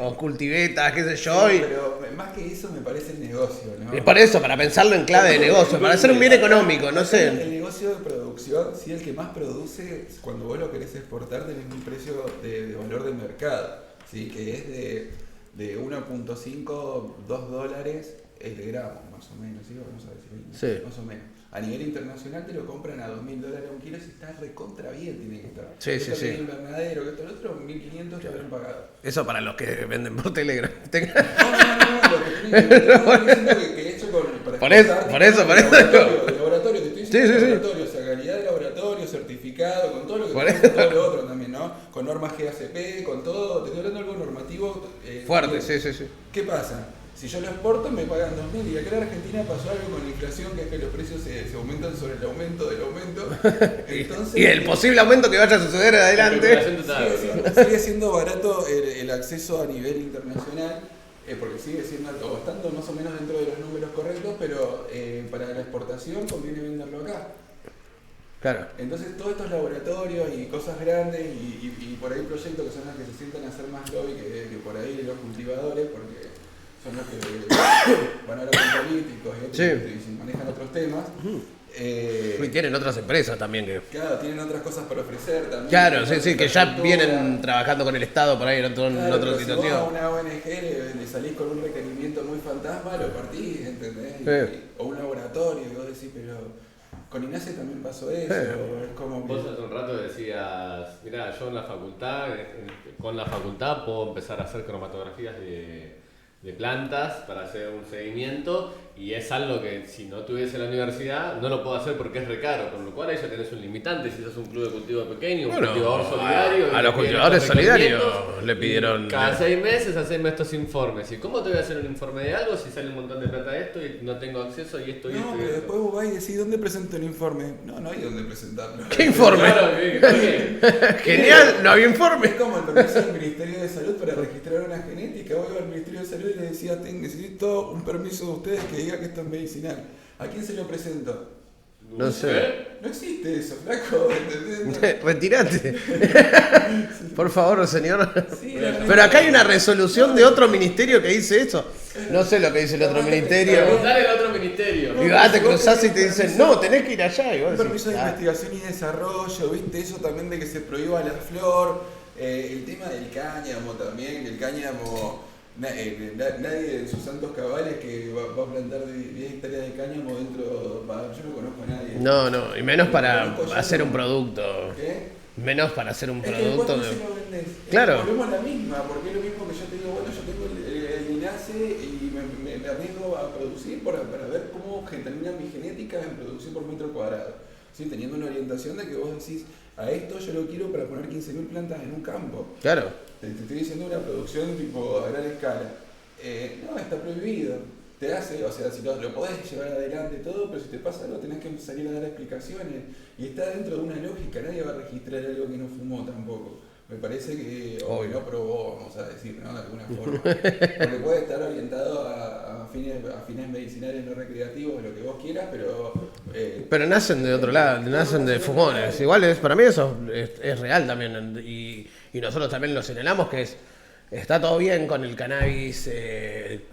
[SPEAKER 1] o cultivetas, qué sé yo.
[SPEAKER 6] Sí, pero más que eso me parece el negocio, ¿no?
[SPEAKER 1] Y por eso, para pensarlo en clave de negocio, para hacer un bien económico, no sé.
[SPEAKER 6] El negocio de producción, si el que más produce, cuando vos lo querés exportar, tenés un precio de valor de mercado, ¿sí? Que es de 1.5, 2 dólares el gramo, más o menos, ¿sí? Vamos a decir,
[SPEAKER 1] Sí.
[SPEAKER 6] más o menos. A nivel internacional te lo compran a $2.000 un kilo, si está recontra bien tiene que estar.
[SPEAKER 1] Sí,
[SPEAKER 6] esto
[SPEAKER 1] sí,
[SPEAKER 6] que
[SPEAKER 1] sí.
[SPEAKER 6] el invernadero, que esto lo otro, 1.500 te habrán pagado.
[SPEAKER 1] Eso para los que venden por Telegram.
[SPEAKER 6] No, lo que tienen que estoy diciendo que hecho para
[SPEAKER 1] Por eso,
[SPEAKER 6] exportar,
[SPEAKER 1] por eso.
[SPEAKER 6] de laboratorio, te estoy diciendo
[SPEAKER 1] Sí, sí, sí.
[SPEAKER 6] laboratorio, o sea, calidad de laboratorio, certificado, con todo lo que
[SPEAKER 1] Por
[SPEAKER 6] tenemos,
[SPEAKER 1] eso.
[SPEAKER 6] todo lo otro también, ¿no? Con normas GACP, con todo, te estoy hablando de algo normativo.
[SPEAKER 1] Fuerte,
[SPEAKER 6] bien.
[SPEAKER 1] sí, sí, sí.
[SPEAKER 6] ¿Qué pasa? Si yo lo exporto me pagan 2.000 y acá en Argentina pasó algo con la inflación, que es que los precios se aumentan sobre el aumento del aumento. Entonces,
[SPEAKER 1] Y el posible aumento que vaya a suceder adelante.
[SPEAKER 6] sigue siendo barato el acceso a nivel internacional, porque sigue siendo alto, o estando más o menos dentro de los números correctos, pero para la exportación conviene venderlo acá.
[SPEAKER 1] Claro.
[SPEAKER 6] Entonces todos estos laboratorios y cosas grandes y por ahí proyectos que son los que se sientan a hacer más lobby que por ahí los cultivadores, porque son los que van a hablar con políticos y y manejan otros temas.
[SPEAKER 1] Y tienen otras empresas también que...
[SPEAKER 6] Claro, tienen otras cosas para ofrecer también.
[SPEAKER 1] Claro, sí, que ya vienen trabajando con el Estado por ahí en otra
[SPEAKER 6] pero
[SPEAKER 1] situación.
[SPEAKER 6] Si vos a una ONG le salís con un requerimiento muy fantasma, lo partís, ¿entendés?
[SPEAKER 1] Sí.
[SPEAKER 6] O un laboratorio, y vos decís, pero con INASE también pasó eso. Es como que...
[SPEAKER 3] Vos hace un rato decías, mirá, yo en la facultad, con la facultad puedo empezar a hacer cromatografías de plantas para hacer un seguimiento, y es algo que si no tuviese la universidad no lo puedo hacer porque es recaro, con lo cual ahí ya tenés un limitante si sos un club de cultivo pequeño, un cultivador solidario.
[SPEAKER 1] A los cultivadores solidarios le pidieron...
[SPEAKER 3] Cada 6 meses haceme estos informes. ¿Y cómo te voy a hacer un informe de algo si sale un montón de plata de esto y no tengo acceso y esto y
[SPEAKER 6] No,
[SPEAKER 3] esto?
[SPEAKER 6] pero después vos vas y decís, ¿dónde presento el informe? No hay dónde presentarlo.
[SPEAKER 1] ¿Qué informe?
[SPEAKER 3] Claro, bien.
[SPEAKER 1] Genial, no había informe.
[SPEAKER 6] Es como el permiso del Ministerio de Salud para registrar una genética. Vos ibas al Ministerio de Salud y le decías, necesito un permiso de ustedes que diga que esto es medicinal. ¿A quién se lo presento?
[SPEAKER 1] No sé.
[SPEAKER 6] No existe eso, flaco, ¿entendés?
[SPEAKER 1] Retirate. Por favor, señor.
[SPEAKER 6] Sí,
[SPEAKER 1] Pero acá hay una resolución de otro ministerio que dice eso. No sé lo que dice el otro ministerio.
[SPEAKER 3] Preguntale al otro ministerio.
[SPEAKER 1] Y vas, te cruzás y te dicen, no, tenés que ir allá. Y vos
[SPEAKER 6] Un
[SPEAKER 1] decís,
[SPEAKER 6] permiso de
[SPEAKER 1] "Ah".
[SPEAKER 6] investigación y desarrollo, ¿viste? Eso también de que se prohíba la flor. El tema del cáñamo también, que el cáñamo... nadie en sus santos cabales que va a plantar 10 hectáreas de cáñamo dentro... Yo no conozco a nadie.
[SPEAKER 1] No, y menos para hacer un producto.
[SPEAKER 6] ¿Qué?
[SPEAKER 1] Menos para hacer un
[SPEAKER 6] Es que
[SPEAKER 1] producto.
[SPEAKER 6] después no se lo vendés.
[SPEAKER 1] Claro.
[SPEAKER 6] Volvemos a la misma, porque es lo mismo que yo te digo, bueno, yo tengo el INASE y me arriesgo a producir para ver cómo termina mi genética en producción por metro cuadrado. ¿Sí? Teniendo una orientación de que vos decís, a esto yo lo quiero para poner 15.000 plantas en un campo.
[SPEAKER 1] Claro.
[SPEAKER 6] Te estoy diciendo una producción tipo a gran escala. No, está prohibido. Te hace, o sea, si lo podés llevar adelante todo, pero si te pasa algo tenés que salir a dar explicaciones. Y está dentro de una lógica, nadie va a registrar algo que no fumó tampoco. Me parece que, o que no probó, vamos a decir, ¿no? De alguna forma. Porque puede estar orientado a fines medicinales no recreativos, lo que vos quieras, pero...
[SPEAKER 1] Pero nacen de otro lado, nacen de fumones. Igual para mí eso es real también. Y nosotros también lo señalamos que está todo bien con el cannabis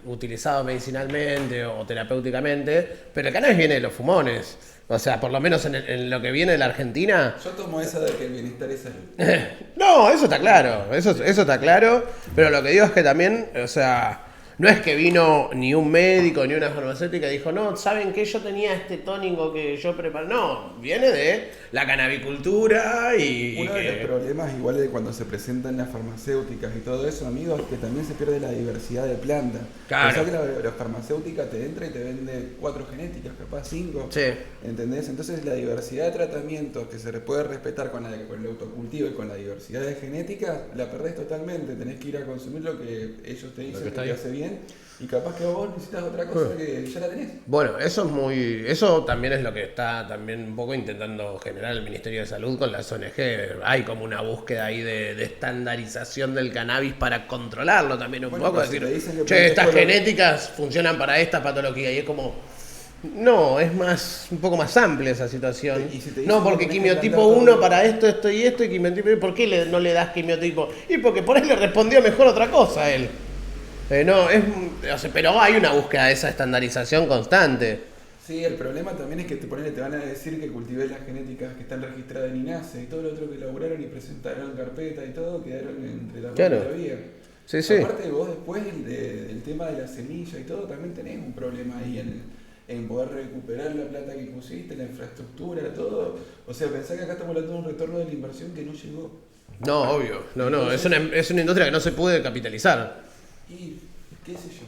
[SPEAKER 1] utilizado medicinalmente o terapéuticamente, pero el cannabis viene de los fumones. O sea, por lo menos en lo que viene de la Argentina.
[SPEAKER 6] Yo tomo esa de que el bienestar es salud.
[SPEAKER 1] No, eso está claro, eso está claro, pero lo que digo es que también, o sea, no es que vino ni un médico ni una farmacéutica y dijo, no, ¿saben qué? Yo tenía este tónico que yo preparé. No, viene de la canabicultura y
[SPEAKER 6] Uno de los problemas, igual de cuando se presentan las farmacéuticas y todo eso, amigos, es que también se pierde la diversidad de plantas.
[SPEAKER 1] Claro.
[SPEAKER 6] Pensá que la farmacéutica te entra y te vende 4 genéticas, capaz 5.
[SPEAKER 1] Sí.
[SPEAKER 6] ¿Entendés? Entonces la diversidad de tratamientos que se puede respetar con el autocultivo y con la diversidad de genética, la perdés totalmente. Tenés que ir a consumir lo que ellos te dicen que te hace bien y capaz que vos necesitas otra cosa que ya la tenés.
[SPEAKER 1] Bueno, eso también es lo que está también un poco intentando generar el Ministerio de Salud con las ONG. Hay como una búsqueda ahí de estandarización del cannabis para controlarlo también un poco.
[SPEAKER 6] Si te dicen que
[SPEAKER 1] che,
[SPEAKER 6] podés
[SPEAKER 1] estas genéticas funcionan para esta patología y es como... No, es un poco más amplia esa situación.
[SPEAKER 6] Y si te dicen
[SPEAKER 1] No,
[SPEAKER 6] que
[SPEAKER 1] porque
[SPEAKER 6] tenés que
[SPEAKER 1] quimiotipo
[SPEAKER 6] plantar
[SPEAKER 1] 1
[SPEAKER 6] todo-
[SPEAKER 1] para esto y esto, y quimiotipo... ¿Por qué no le das quimiotipo? Y porque por ahí le respondió mejor otra cosa a él. Pero hay una búsqueda de esa estandarización constante.
[SPEAKER 6] Sí, el problema también es que te van a decir que cultivé las genéticas que están registradas en INASE y todo lo otro que elaboraron y presentaron carpeta y todo quedaron entre la
[SPEAKER 1] Claro.
[SPEAKER 6] y la vía.
[SPEAKER 1] Sí, sí.
[SPEAKER 6] Aparte vos después del tema de la semilla y todo también tenés un problema ahí en poder recuperar la plata que pusiste, la infraestructura, todo. O sea, pensá que acá estamos hablando de un retorno de la inversión que no llegó.
[SPEAKER 1] No, obvio. No, es una industria que no se puede capitalizar.
[SPEAKER 6] Y qué sé yo,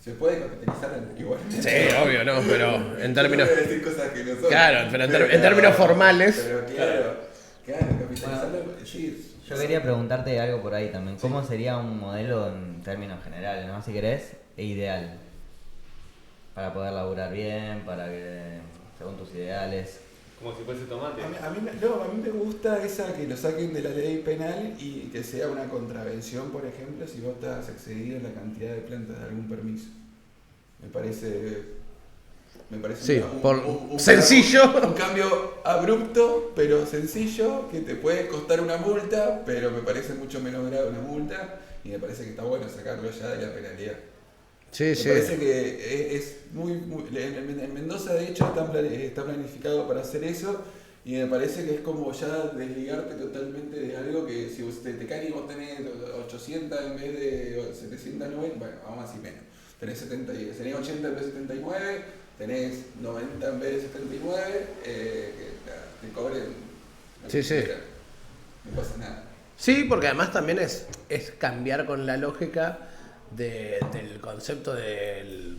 [SPEAKER 6] se puede capitalizar igualmente.
[SPEAKER 1] Sí, obvio, no, pero en términos...
[SPEAKER 6] Yo no voy a decir cosas que no son.
[SPEAKER 1] Claro, pero en términos formales...
[SPEAKER 6] Pero claro, capitalizarlo, sí.
[SPEAKER 5] Yo quería preguntarte algo por ahí también. ¿Cómo sería un modelo en términos generales, ¿no? Si querés, ideal? Para poder laburar bien, para que, según tus ideales.
[SPEAKER 3] Como si fuese tomate.
[SPEAKER 6] A mí me gusta esa que lo saquen de la ley penal y que sea una contravención, por ejemplo, si vos estás excedido en la cantidad de plantas de algún permiso. Me parece
[SPEAKER 1] Sí, sencillo.
[SPEAKER 6] Un cambio abrupto, pero sencillo, que te puede costar una multa, pero me parece mucho menos grave una multa y me parece que está bueno sacarlo ya de la penalidad.
[SPEAKER 1] Sí,
[SPEAKER 6] Me
[SPEAKER 1] sí.
[SPEAKER 6] parece que es en Mendoza de hecho está planificado para hacer eso y me parece que es como ya desligarte totalmente de algo que si te caen y vos tenés 800 en vez de 790, bueno, vamos así menos. Tenés 80 en vez de 79, tenés 90 en vez de 79, que te cobren.
[SPEAKER 1] Sí, sí.
[SPEAKER 6] No pasa nada.
[SPEAKER 1] Sí, porque además también es cambiar con la lógica del concepto del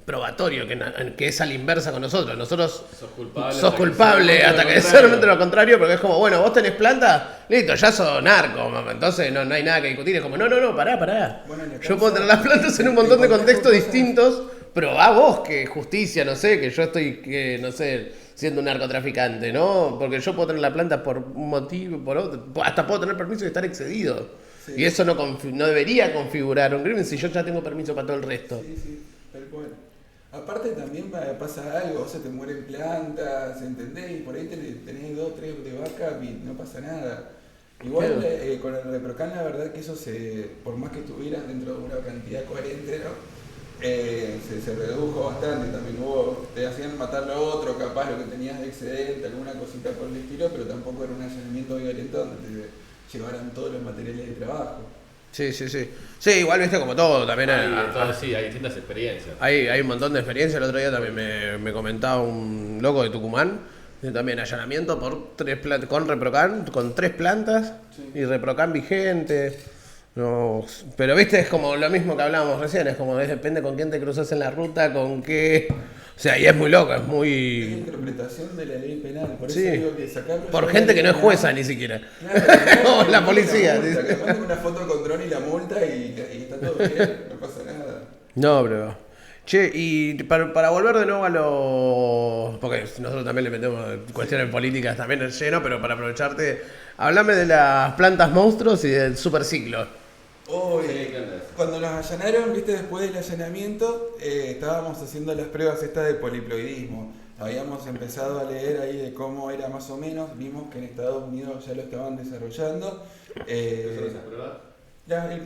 [SPEAKER 1] probatorio, que es a la inversa con nosotros. Nosotros sos culpable hasta que demuestre lo contrario, porque es como, bueno, vos tenés planta, listo, ya sos narco, mamá. Entonces no hay nada que discutir. Es como, no, pará.
[SPEAKER 6] Bueno, en la
[SPEAKER 1] Yo
[SPEAKER 6] causa,
[SPEAKER 1] puedo tener las plantas en un montón de contextos distintos, pero a vos que justicia, no sé, que yo estoy, no sé, siendo un narcotraficante, ¿no? Porque yo puedo tener la planta por un motivo, por otro, hasta puedo tener permiso de estar excedido.
[SPEAKER 6] Sí.
[SPEAKER 1] Y eso no debería configurar un crimen si yo ya tengo permiso para todo el resto.
[SPEAKER 6] Sí, tal cual. Aparte también pasa algo, o sea, te mueren plantas, ¿entendés? Y por ahí tenés 2, 3 de vaca y no pasa nada. Igual con el Reprocan la verdad que eso por más que estuvieras dentro de una cantidad coherente, ¿no? Se redujo bastante, también te hacían matar lo otro, capaz lo que tenías de excedente, alguna cosita por el estilo, pero tampoco era un allanamiento violento donde te llevaran todos los materiales de trabajo.
[SPEAKER 1] Sí. Sí, igual viste como todo, también
[SPEAKER 3] hay distintas experiencias.
[SPEAKER 1] hay un montón de experiencia. El otro día también me comentaba un loco de Tucumán, que también allanamiento por con Reprocan, con 3 plantas y Reprocan vigente. No, pero viste, es como lo mismo que hablábamos recién, es como depende con quién te cruzas en la ruta, con qué... O sea, y es muy loco, es
[SPEAKER 6] Es
[SPEAKER 1] muy...
[SPEAKER 6] interpretación de la ley penal, por eso
[SPEAKER 1] Sí.
[SPEAKER 6] digo que sacarlo
[SPEAKER 1] Por
[SPEAKER 6] ya
[SPEAKER 1] gente
[SPEAKER 6] de
[SPEAKER 1] que no
[SPEAKER 6] la
[SPEAKER 1] es
[SPEAKER 6] ley
[SPEAKER 1] jueza
[SPEAKER 6] penal.
[SPEAKER 1] ni siquiera.
[SPEAKER 6] Claro,
[SPEAKER 1] O la policía.
[SPEAKER 6] Que manden una foto con dron y la multa y está todo bien, no pasa nada.
[SPEAKER 1] No, pero... Che, y para volver de nuevo a lo... Porque nosotros también le metemos cuestiones políticas también en lleno, pero para aprovecharte, hablame de las plantas monstruos y del superciclo.
[SPEAKER 6] Cuando nos allanaron, viste, después del allanamiento, estábamos haciendo las pruebas estas de poliploidismo. Habíamos empezado a leer ahí de cómo era más o menos, vimos que en Estados Unidos ya lo estaban desarrollando. El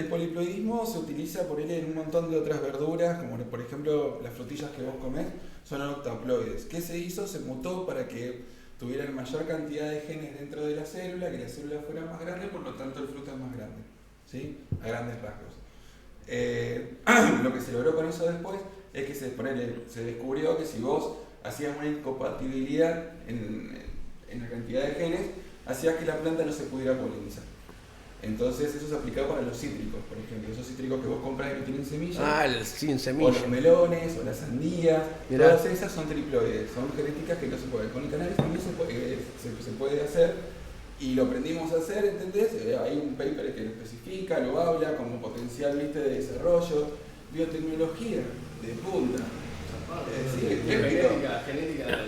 [SPEAKER 6] poliploidismo se utiliza por él en un montón de otras verduras, como por ejemplo las frutillas que vos comés son octaploides. ¿Qué se hizo? Se mutó para que tuvieran mayor cantidad de genes dentro de la célula, que la célula fuera más grande, por lo tanto el fruto es más grande, ¿sí? A grandes rasgos. Lo que se logró con eso después es que se descubrió que si vos hacías una incompatibilidad en la cantidad de genes, hacías que la planta no se pudiera polinizar. Entonces eso se aplicaba para los cítricos, por ejemplo, esos cítricos que vos compras y no tienen semillas.
[SPEAKER 1] El sin
[SPEAKER 6] O
[SPEAKER 1] semilla.
[SPEAKER 6] los melones, o las sandías,
[SPEAKER 1] Mirá.
[SPEAKER 6] todas esas son triploides, son genéticas que no se pueden. Con el cannabis también se puede hacer, y lo aprendimos a hacer, ¿entendés? Hay un paper que lo especifica, lo habla como potencial, ¿viste?, de desarrollo, biotecnología de punta. Sí,
[SPEAKER 3] Genética.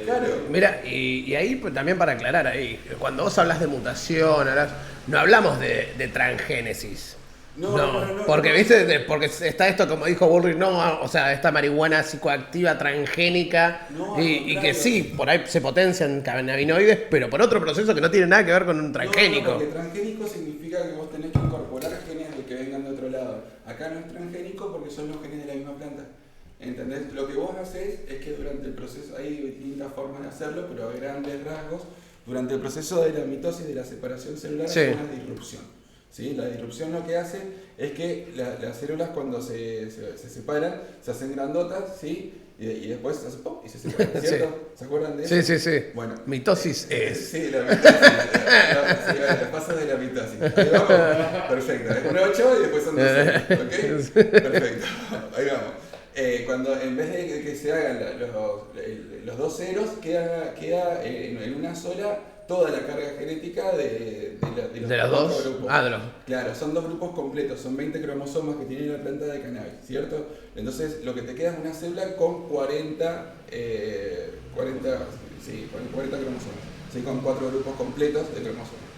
[SPEAKER 6] claro.
[SPEAKER 1] Mira, y ahí pues, también para aclarar ahí, cuando vos hablas de mutación, no hablamos de transgénesis.
[SPEAKER 6] No,
[SPEAKER 1] porque viste, porque está esto como dijo Bullrich, o sea, esta marihuana psicoactiva transgénica
[SPEAKER 6] No, al
[SPEAKER 1] y que
[SPEAKER 6] contrario.
[SPEAKER 1] sí, por ahí se potencian cannabinoides, pero por otro proceso que no tiene nada que ver con un transgénico.
[SPEAKER 6] No, porque transgénico significa que vos tenés que incorporar genes de que vengan de otro lado. Acá no es transgénico porque son los genes de la misma planta. ¿Entendés? Lo que vos haces es que durante el proceso, hay distintas formas de hacerlo, pero a grandes rasgos, durante el proceso de la mitosis, de la separación celular,
[SPEAKER 1] Sí.
[SPEAKER 6] hay una disrupción. ¿Sí? La disrupción lo que hace es que las células cuando se separan, se hacen grandotas, ¿sí? Y después se hace pop y se separan, ¿cierto? ¿Se acuerdan de eso?
[SPEAKER 1] Sí.
[SPEAKER 6] Bueno,
[SPEAKER 1] Mitosis es.
[SPEAKER 6] sí, la mitosis. Los pasos de la mitosis. Ahí vamos. Perfecto. Es un 8 y después son 12. ¿Ok? Perfecto. Ahí vamos. Cuando en vez de que se hagan los dos ceros, queda en una sola toda la carga genética de los
[SPEAKER 1] ¿De los
[SPEAKER 6] cuatro
[SPEAKER 1] dos?
[SPEAKER 6] grupos.
[SPEAKER 1] De los.
[SPEAKER 6] Claro, son dos grupos completos, son 20 cromosomas que tiene la planta de cannabis, ¿cierto? Entonces lo que te queda es una célula con 40 cromosomas, ¿sí? Con 4 grupos completos de cromosomas.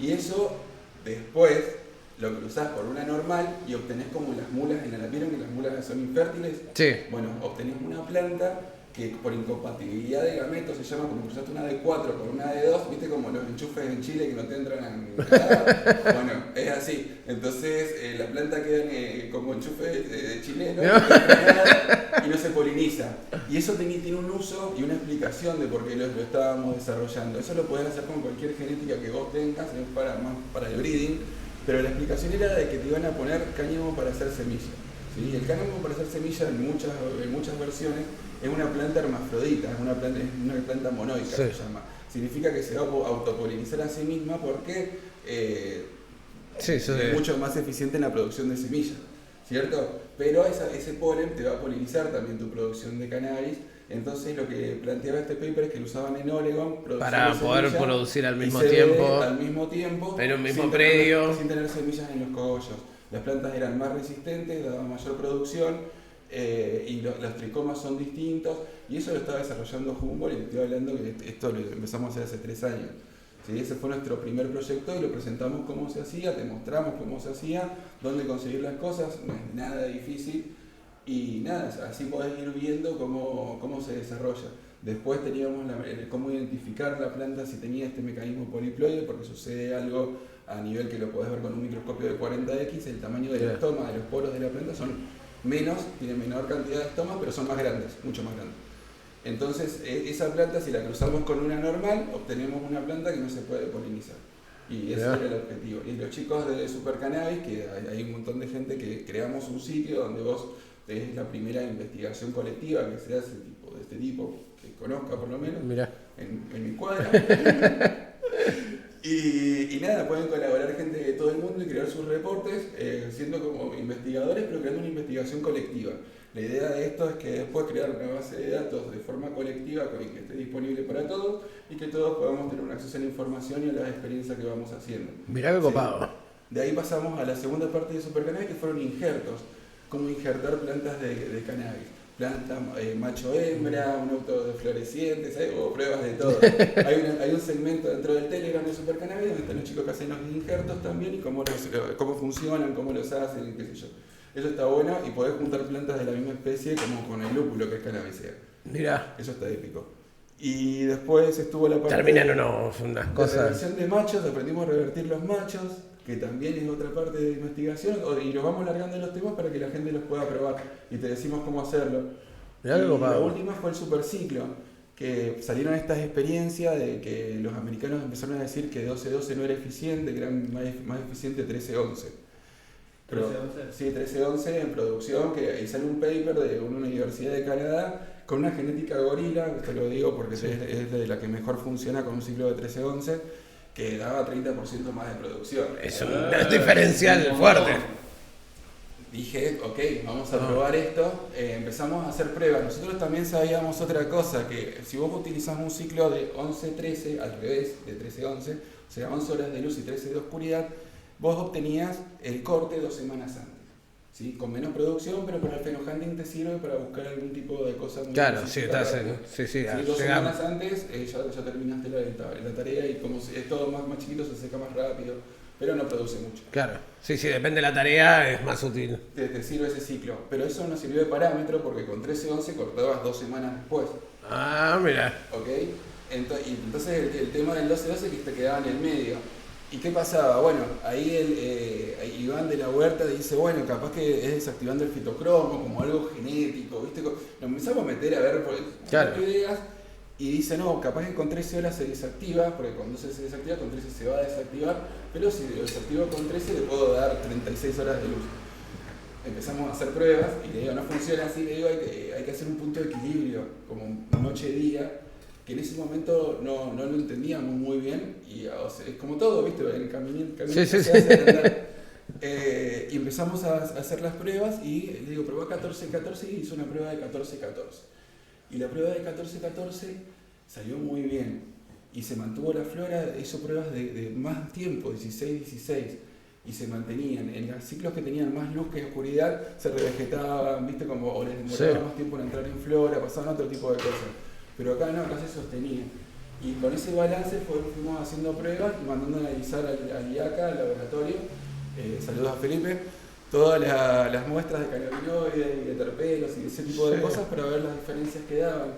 [SPEAKER 6] Y eso después lo cruzás por una normal y obtenés como las mulas, ¿vieron que las mulas son infértiles?
[SPEAKER 1] Sí.
[SPEAKER 6] Bueno, obtenés una planta que por incompatibilidad de gametos se llama, como cruzaste una de 4 con una de 2, viste como los enchufes en Chile que no te entran en nada. Bueno, es así. Entonces la planta queda como enchufe de chileno y no se poliniza. Y eso tiene un uso y una explicación de por qué lo estábamos desarrollando. Eso lo podés hacer con cualquier genética que vos tengas, es más para el breeding, pero la explicación era de que te iban a poner cáñamo para hacer semilla. ¿Sí? El cáñamo para hacer semilla en muchas versiones es una planta hermafrodita, es una planta monoica,
[SPEAKER 1] Sí.
[SPEAKER 6] se llama. Significa que se va a autopolinizar a sí misma porque
[SPEAKER 1] Sí,
[SPEAKER 6] es mucho más eficiente en la producción de semillas, ¿cierto? Pero ese polen te va a polinizar también tu producción de cannabis. Entonces lo que planteaba este paper es que lo usaban en Oregon
[SPEAKER 1] Para poder
[SPEAKER 6] semilla
[SPEAKER 1] producir al
[SPEAKER 6] y
[SPEAKER 1] mismo
[SPEAKER 6] CBD
[SPEAKER 1] tiempo.
[SPEAKER 6] al mismo tiempo,
[SPEAKER 1] En un mismo
[SPEAKER 6] sin
[SPEAKER 1] predio.
[SPEAKER 6] sin tener semillas en los cogollos. Las plantas eran más resistentes, daban mayor producción y los tricomas son distintos, y eso lo estaba desarrollando Humboldt, y te estoy hablando que esto lo empezamos a hacer hace 3 años. ¿Sí? Ese fue nuestro primer proyecto y lo presentamos cómo se hacía, te mostramos cómo se hacía, dónde conseguir las cosas, no es nada difícil. Y nada, así podés ir viendo cómo se desarrolla. Después teníamos cómo identificar la planta si tenía este mecanismo poliploide, porque sucede algo a nivel que lo podés ver con un microscopio de 40x, el tamaño del estoma, de los poros de la planta son tienen menor cantidad de estomas, pero son más grandes, mucho más grandes. Entonces, esa planta, si la cruzamos con una normal, obtenemos una planta que no se puede polinizar. Y ese era el objetivo. Y los chicos de Super Cannabis, que hay un montón de gente que creamos un sitio donde vos es la primera investigación colectiva que se hace de este tipo, que conozca por lo menos,
[SPEAKER 1] Mirá.
[SPEAKER 6] en mi cuadra. y nada, pueden colaborar gente de todo el mundo y crear sus reportes, siendo como investigadores, pero creando una investigación colectiva. La idea de esto es que después crear una base de datos de forma colectiva que esté disponible para todos y que todos podamos tener un acceso a la información y a las experiencias que vamos haciendo.
[SPEAKER 1] Mirá qué copado.
[SPEAKER 6] De ahí pasamos a la segunda parte de Super Cannabis, que fueron injertos. Cómo injertar plantas de cannabis. Planta macho-hembra, un autodefloreciente, ¿sabes? O pruebas de todo. Hay un segmento dentro del Telegram de Super Cannabis donde están los chicos que hacen los injertos también y cómo funcionan, cómo los hacen, qué sé yo. Eso está bueno y podés juntar plantas de la misma especie como con el lúpulo que es cannabisea.
[SPEAKER 1] Mirá.
[SPEAKER 6] Eso está épico. Y después estuvo la parte
[SPEAKER 1] Terminan unas
[SPEAKER 6] de
[SPEAKER 1] cosas.
[SPEAKER 6] reversión de machos, aprendimos a revertir los machos, que también es otra parte de investigación, y los vamos largando los temas para que la gente los pueda probar y te decimos cómo hacerlo.
[SPEAKER 1] Mirá qué
[SPEAKER 6] Y
[SPEAKER 1] copado.
[SPEAKER 6] la última fue el superciclo, que salieron estas experiencias de que los americanos empezaron a decir que 12-12 no era eficiente, que era más eficiente 13-11. Sí, 1311 en producción, y sale un paper de una universidad de Canadá con una genética gorila, te lo digo porque es de la que mejor funciona con un ciclo de 1311, que daba 30% más de producción.
[SPEAKER 1] Es un diferencial fuerte.
[SPEAKER 6] Dije, ok, vamos a probar esto. Empezamos a hacer pruebas. Nosotros también sabíamos otra cosa, que si vos utilizás un ciclo de 11-13, al revés, de 13-11, o sea, 11 horas de luz y 13 de oscuridad, vos obtenías el corte 2 semanas antes. ¿Sí? Con menos producción, pero con el fenohunting te sirve para buscar algún tipo de cosa muy
[SPEAKER 1] Claro, sí,
[SPEAKER 6] específica.
[SPEAKER 1] sí,
[SPEAKER 6] 2 semanas antes ya terminaste la tarea y como es todo más chiquito se seca más rápido, pero no produce mucho.
[SPEAKER 1] Claro, sí, depende de la tarea, es más útil.
[SPEAKER 6] Te sirve ese ciclo, pero eso no sirvió de parámetro porque con 13-11 cortabas 2 semanas después.
[SPEAKER 1] Ah, mira.
[SPEAKER 6] ¿Ok? Entonces el tema del 12-12 que te quedaba en el medio. ¿Y qué pasaba? Bueno, ahí Iván de la Huerta dice, bueno, capaz que es desactivando el fitocromo, como algo genético, ¿viste? Nos empezamos a meter a ver
[SPEAKER 1] claro.
[SPEAKER 6] ideas y dice, no, capaz que con 13 horas se desactiva, porque con 12 se desactiva, con 13 se va a desactivar, pero si lo desactivo con 13 le puedo dar 36 horas de luz. Empezamos a hacer pruebas y le digo, no funciona así, le digo, hay que hacer un punto de equilibrio, como noche-día, que en ese momento no lo entendíamos muy bien, y o sea, es como todo, ¿viste? El camino
[SPEAKER 1] sí.
[SPEAKER 6] se hace andar. Y empezamos a hacer las pruebas y le digo, probá 14-14 y hizo una prueba de 14-14. Y la prueba de 14-14 salió muy bien y se mantuvo la flora, hizo pruebas de más tiempo, 16-16, y se mantenían. En los ciclos que tenían más luz que oscuridad se revegetaban, ¿viste? Como, o les demoraba más tiempo en entrar en flora, pasaban otro tipo de cosas. Pero acá no, acá se sostenía. Y con ese balance fuimos haciendo pruebas y mandando a analizar al IACA, al laboratorio, saludos a Felipe, todas las muestras de cannabinoides y de terpenos y ese tipo de cosas para ver las diferencias que daban.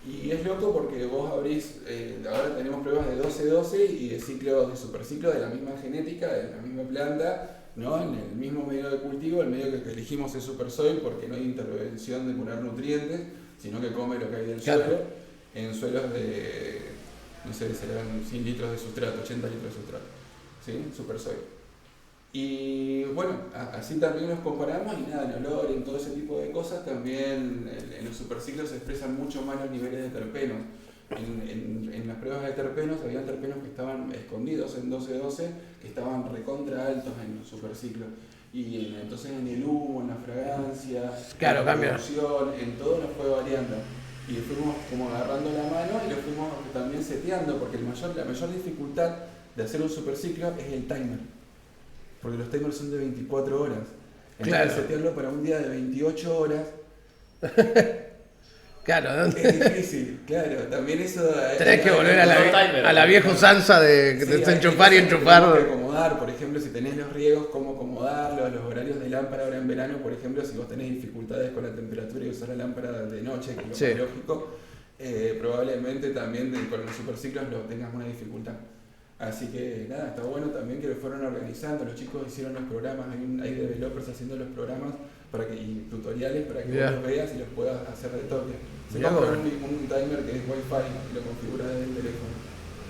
[SPEAKER 6] Y es loco porque vos abrís, ahora tenemos pruebas de 12-12 y de ciclos, de superciclos de la misma genética, de la misma planta, ¿no? En el mismo medio de cultivo, el medio que elegimos es Supersoil porque no hay intervención de poner nutrientes, sino que come lo que hay del suelo, en suelos de, no sé, serán 100 litros de sustrato, 80 litros de sustrato, ¿sí? Supersoil. Y bueno, así también nos comparamos y nada, en olor, en todo ese tipo de cosas, también en los superciclos se expresan mucho más los niveles de terpenos. En las pruebas de terpenos, había terpenos que estaban escondidos en 12-12, que estaban recontra altos en los superciclos. Y entonces en el humo, en la fragancia,
[SPEAKER 1] claro,
[SPEAKER 6] en la
[SPEAKER 1] cambia.
[SPEAKER 6] producción, en todo nos fue variando. Y fuimos como agarrando la mano y lo fuimos también seteando, porque la mayor dificultad de hacer un superciclo es el timer. Porque los timers son de 24 horas. Entonces
[SPEAKER 1] claro.
[SPEAKER 6] setearlo para un día de 28 horas
[SPEAKER 1] claro, ¿no?
[SPEAKER 6] es difícil, claro. También eso...
[SPEAKER 1] Tenés que volver a la vieja usanza de desenchufar y enchufar.
[SPEAKER 6] Tenemos que acomodar, por ejemplo, si tenés los riegos, cómo acomodarlos, los horarios de lámpara ahora en verano, por ejemplo, si vos tenés dificultades con la temperatura y usar la lámpara de noche, que es lo más lógico, probablemente también con los superciclos lo tengas una dificultad. Así que nada, está bueno también que lo fueron organizando, los chicos hicieron los programas, hay developers haciendo los programas y tutoriales para que vos los veas y los puedas hacer de toque. Se compra un timer que es Wi-Fi y lo configuras desde el teléfono.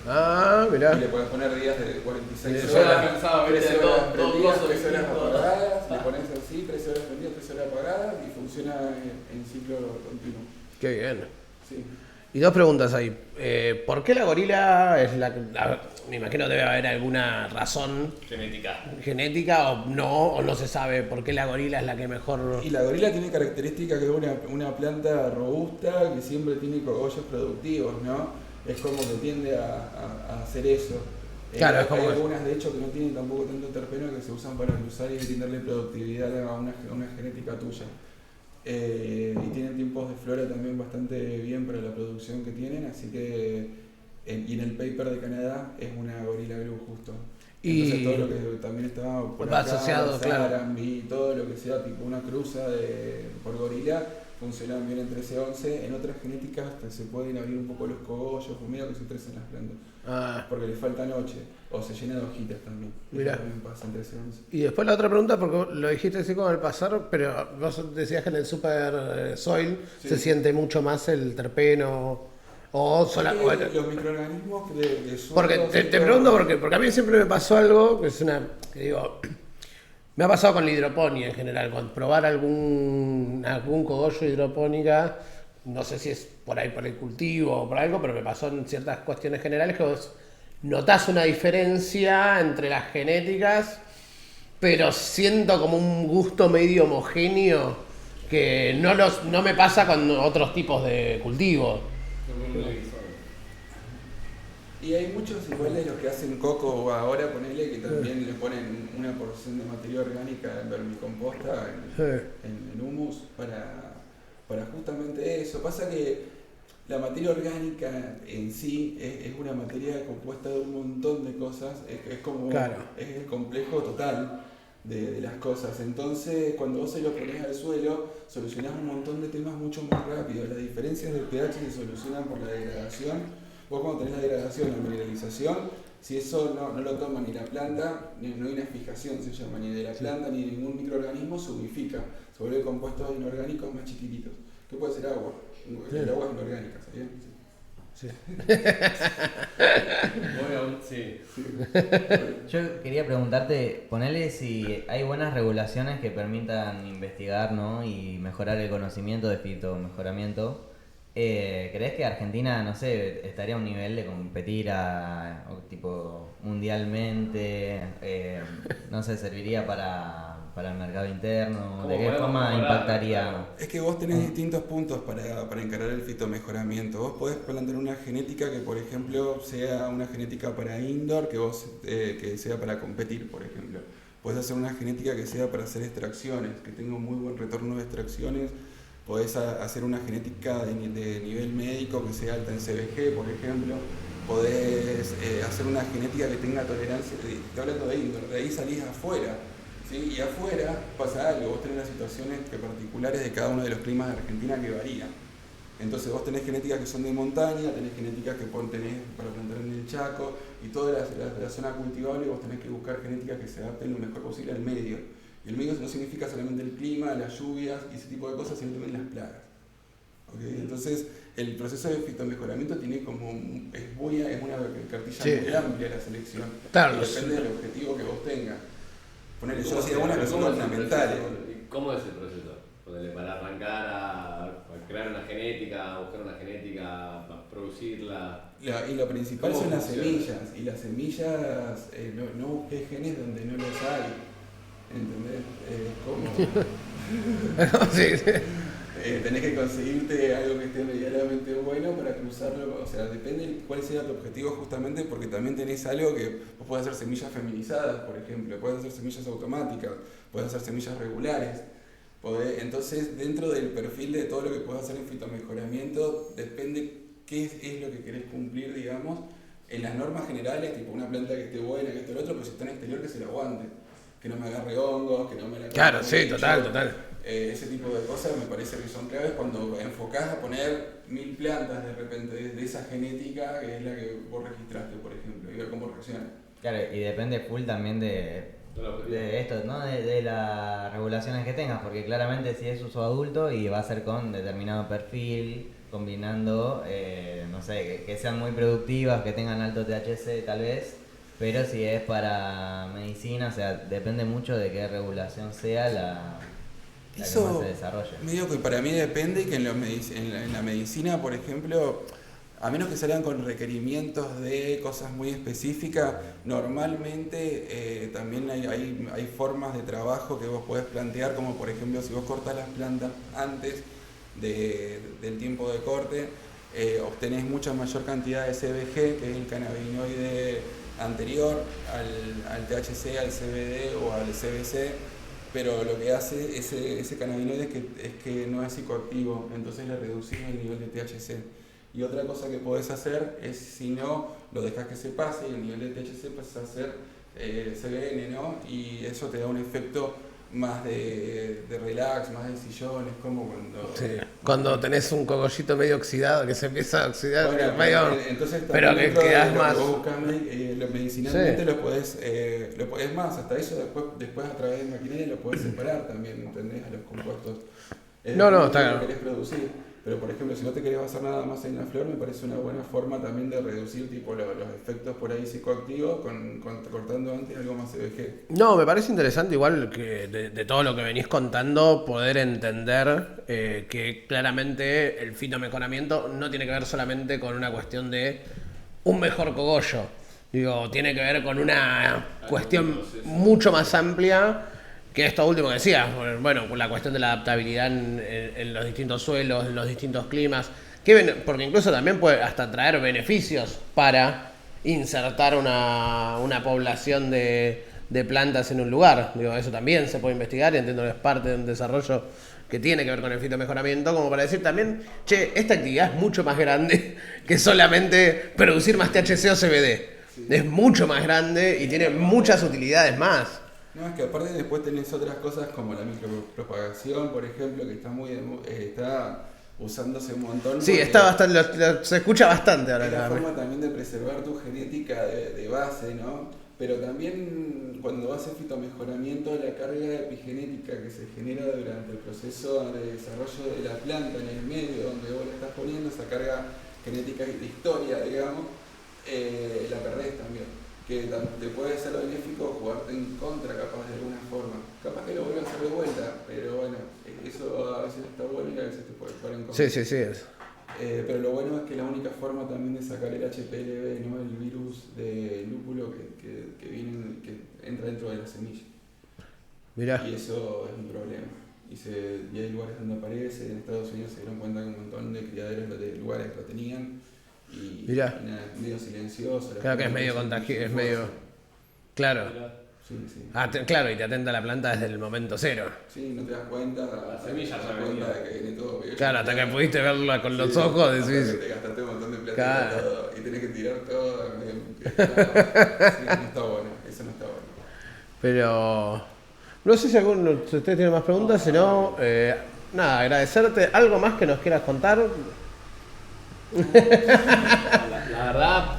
[SPEAKER 1] Ah, mirá.
[SPEAKER 6] Y le puedes poner días de 46
[SPEAKER 3] Yo
[SPEAKER 6] horas,
[SPEAKER 3] la pensaba,
[SPEAKER 6] 13
[SPEAKER 3] ¿viste?
[SPEAKER 6] horas
[SPEAKER 3] Dos
[SPEAKER 6] prendidas,
[SPEAKER 3] cosas
[SPEAKER 6] 3 horas
[SPEAKER 3] distintas.
[SPEAKER 6] apagadas, le pones así, 13 horas prendidas, 3 horas apagadas y funciona en ciclo continuo.
[SPEAKER 1] Qué bien.
[SPEAKER 6] Sí.
[SPEAKER 1] Y dos preguntas ahí. ¿Por qué la gorila es la que... me imagino debe haber alguna razón genética o no se sabe por qué la gorila es la que mejor...
[SPEAKER 6] Y la gorila tiene características que es una planta robusta que siempre tiene cogollos productivos, ¿no? Es como que tiende a hacer eso.
[SPEAKER 1] Claro,
[SPEAKER 6] hay algunas de hecho que no tienen tampoco tanto terpeno que se usan para usar y brindarle productividad a una genética tuya. Y tienen tiempos de flora también bastante bien para la producción que tienen, así que y en el paper de Canadá es una gorila glue justo. Entonces todo lo que también estaba por
[SPEAKER 1] va
[SPEAKER 6] acá,
[SPEAKER 1] asociado, claro.
[SPEAKER 6] y todo lo que sea tipo una cruza por gorila funcionan bien en 13-11. En otras genéticas se pueden abrir un poco los cogollos, medio que se estresan las plantas, porque les falta noche o se llena de hojitas también.
[SPEAKER 1] Mirá.
[SPEAKER 6] Eso también pasa en 13-11.
[SPEAKER 1] Y después la otra pregunta, porque lo dijiste así como al pasar, pero vos decías que en el super soil se siente mucho más el terpeno o
[SPEAKER 6] los microorganismos de suelo.
[SPEAKER 1] Porque te pregunto porque a mí siempre me pasó algo que es que digo, Me ha pasado con la hidroponía en general, con probar algún cogollo hidropónica, no sé si es por ahí por el cultivo o por algo, pero me pasó en ciertas cuestiones generales que vos notás una diferencia entre las genéticas, pero siento como un gusto medio homogéneo que no me pasa con otros tipos de cultivos.
[SPEAKER 6] Y hay muchos igual de los que hacen coco ahora, ponele, que también le ponen una porción de materia orgánica en vermicomposta, en humus, para justamente eso. Pasa que la materia orgánica en sí es una materia compuesta de un montón de cosas, es como
[SPEAKER 1] Claro.
[SPEAKER 6] es el complejo total de las cosas. Entonces, cuando vos se lo pones al suelo, solucionás un montón de temas mucho más rápido. Las diferencias del pH se solucionan por la degradación. Vos cuando tenés la degradación, la mineralización, si eso no lo toma ni la planta, no hay una fijación, se llama, ni de la planta ni de ningún microorganismo, se unifica, se vuelve compuestos inorgánicos más chiquititos. ¿Qué puede ser agua? El agua es inorgánica, ¿sabían?
[SPEAKER 1] Sí.
[SPEAKER 3] Bueno, sí.
[SPEAKER 5] Yo quería preguntarte, ponele si hay buenas regulaciones que permitan investigar, ¿no? Y mejorar el conocimiento de fitomejoramiento. ¿Crees que Argentina, no sé, estaría a un nivel de competir tipo mundialmente? No sé, ¿serviría para el mercado interno? ¿De qué forma impactaría?
[SPEAKER 6] Es que vos tenés distintos puntos para encarar el fitomejoramiento. Vos podés plantear una genética que, por ejemplo, sea una genética para indoor, que sea para competir, por ejemplo. Podés hacer una genética que sea para hacer extracciones, que tenga un muy buen retorno de extracciones. Podés hacer una genética de nivel médico que sea alta en CBG, por ejemplo. Podés hacer una genética que tenga tolerancia, estoy hablando de indoor, de ahí salís afuera. ¿Sí? Y afuera pasa algo, vos tenés las situaciones particulares de cada uno de los climas de Argentina que varían. Entonces vos tenés genéticas que son de montaña, tenés genéticas que tenés para plantar en el Chaco, y toda la zona cultivable vos tenés que buscar genéticas que se adapten lo mejor posible al medio. Y el medio no significa solamente el clima, las lluvias y ese tipo de cosas, sino también las plagas. ¿Okay? Entonces el proceso de fitomejoramiento tiene es una cartilla muy amplia la selección.
[SPEAKER 1] Claro,
[SPEAKER 6] y depende del objetivo que vos tengas. Ponele, yo hacía unas que son ornamentales.
[SPEAKER 3] ¿Cómo es el proceso? Ponele, para arrancar a crear una genética, a buscar una genética, a producirla.
[SPEAKER 6] Y lo principal son las semillas. Y las semillas, no busques genes donde no los hay. ¿Entendés? Tenés que conseguirte algo que esté medianamente bueno para cruzarlo. O sea, depende de cuál sea tu objetivo justamente, porque también tenés algo que vos podés hacer semillas feminizadas, por ejemplo, podés hacer semillas automáticas, podés hacer semillas regulares. Entonces, dentro del perfil de todo lo que podés hacer en fitomejoramiento, depende qué es lo que querés cumplir, digamos, en las normas generales, tipo una planta que esté buena, que esto lo otro, pero si está en exterior que se la aguante. Que no me agarre hongos, que no me la...
[SPEAKER 1] Claro, sí, total.
[SPEAKER 6] Ese tipo de cosas me parece que son claves cuando enfocás a poner 1000 plantas de repente de esa genética que es la que vos registraste, por ejemplo, y ver cómo reacciona.
[SPEAKER 5] Claro, y depende full también de esto, ¿no? De las regulaciones que tengas, porque claramente si es uso adulto y va a ser con determinado perfil, combinando, no sé, que sean muy productivas, que tengan alto THC tal vez. Pero si es para medicina, o sea, depende mucho de qué regulación sea la que más se desarrolle.
[SPEAKER 6] Medio que para mí depende que en la medicina, por ejemplo, a menos que salgan con requerimientos de cosas muy específicas, normalmente también hay formas de trabajo que vos podés plantear, como por ejemplo si vos cortás las plantas antes del tiempo de corte, obtenés mucha mayor cantidad de CBG, que es el cannabinoide anterior al THC, al CBD o al CBC, pero lo que hace ese cannabinoide es que no es psicoactivo, entonces le reducís el nivel de THC. Y otra cosa que podés hacer es, si no, lo dejás que se pase y el nivel de THC pasa a ser CBN, ¿no? Y eso te da un efecto más de relax, más de sillón, es como
[SPEAKER 1] cuando tenés un cogollito medio oxidado que se empieza a oxidar,
[SPEAKER 6] bueno,
[SPEAKER 1] medio,
[SPEAKER 6] entonces
[SPEAKER 1] pero que quedás más...
[SPEAKER 6] Vos buscás medicinalmente, lo podés más, hasta eso después a través de maquinaria lo podés separar también, ¿entendés? A los compuestos.
[SPEAKER 1] Está claro.
[SPEAKER 6] Lo querés producir. Pero por ejemplo, si no te querés basar nada más en la flor, me parece una buena forma también de reducir tipo los efectos por ahí psicoactivos cortando antes algo más CBG.
[SPEAKER 1] No, me parece interesante igual que de todo lo que venís contando, poder entender que claramente el fitomejoramiento no tiene que ver solamente con una cuestión de un mejor cogollo. Digo, tiene que ver con una cuestión mucho más amplia que esto último que decías. Bueno, con la cuestión de la adaptabilidad en los distintos suelos, en los distintos climas. Porque incluso también puede hasta traer beneficios para insertar una población de plantas en un lugar. Digo, eso también se puede investigar y entiendo que es parte de un desarrollo que tiene que ver con el fitomejoramiento, como para decir también, che, esta actividad es mucho más grande que solamente producir más THC o CBD. Sí. Es mucho más grande y tiene muchas utilidades más.
[SPEAKER 6] No, es que aparte después tenés otras cosas como la micropropagación, por ejemplo, que está usándose un montón.
[SPEAKER 1] Sí, está bastante, se escucha bastante ahora.
[SPEAKER 6] Es una forma también de preservar tu genética de base, ¿no? Pero también cuando haces fitomejoramiento, la carga epigenética que se genera durante el proceso de desarrollo de la planta en el medio donde vos la estás poniendo, esa carga genética de historia, digamos, la perdés también. Que te puede ser benéfico jugarte en contra, capaz de alguna forma. Capaz que lo vuelvas a hacer de vuelta, pero bueno, eso a veces está bueno y a veces te puede jugar en contra.
[SPEAKER 1] Sí.
[SPEAKER 6] Pero lo bueno es que la única forma también de sacar el HPLV, ¿no? El virus de lúpulo que entra dentro de la semilla.
[SPEAKER 1] Mirá.
[SPEAKER 6] Y eso es un problema. Y hay lugares donde aparece, en Estados Unidos se dieron cuenta que un montón de criaderos de lugares lo tenían. Y
[SPEAKER 1] mirá.
[SPEAKER 6] Nada, medio silencioso.
[SPEAKER 1] Claro que es medio contagioso, es medio... Claro.
[SPEAKER 6] Sí.
[SPEAKER 1] Claro, y te atenta la planta desde el momento cero.
[SPEAKER 6] Sí, no te das cuenta.
[SPEAKER 3] La semilla
[SPEAKER 6] te
[SPEAKER 3] ya
[SPEAKER 6] das cuenta de que viene todo.
[SPEAKER 1] Claro, hasta que pudiste verla con los ojos, decís...
[SPEAKER 6] Te gastaste un montón de plata
[SPEAKER 1] Claro.
[SPEAKER 6] todo, y tenés que tirar todo. No está bueno, eso no está bueno.
[SPEAKER 1] Pero... No sé si ustedes tienen más preguntas, si no... nada, agradecerte. ¿Algo más que nos quieras contar?
[SPEAKER 3] La verdad,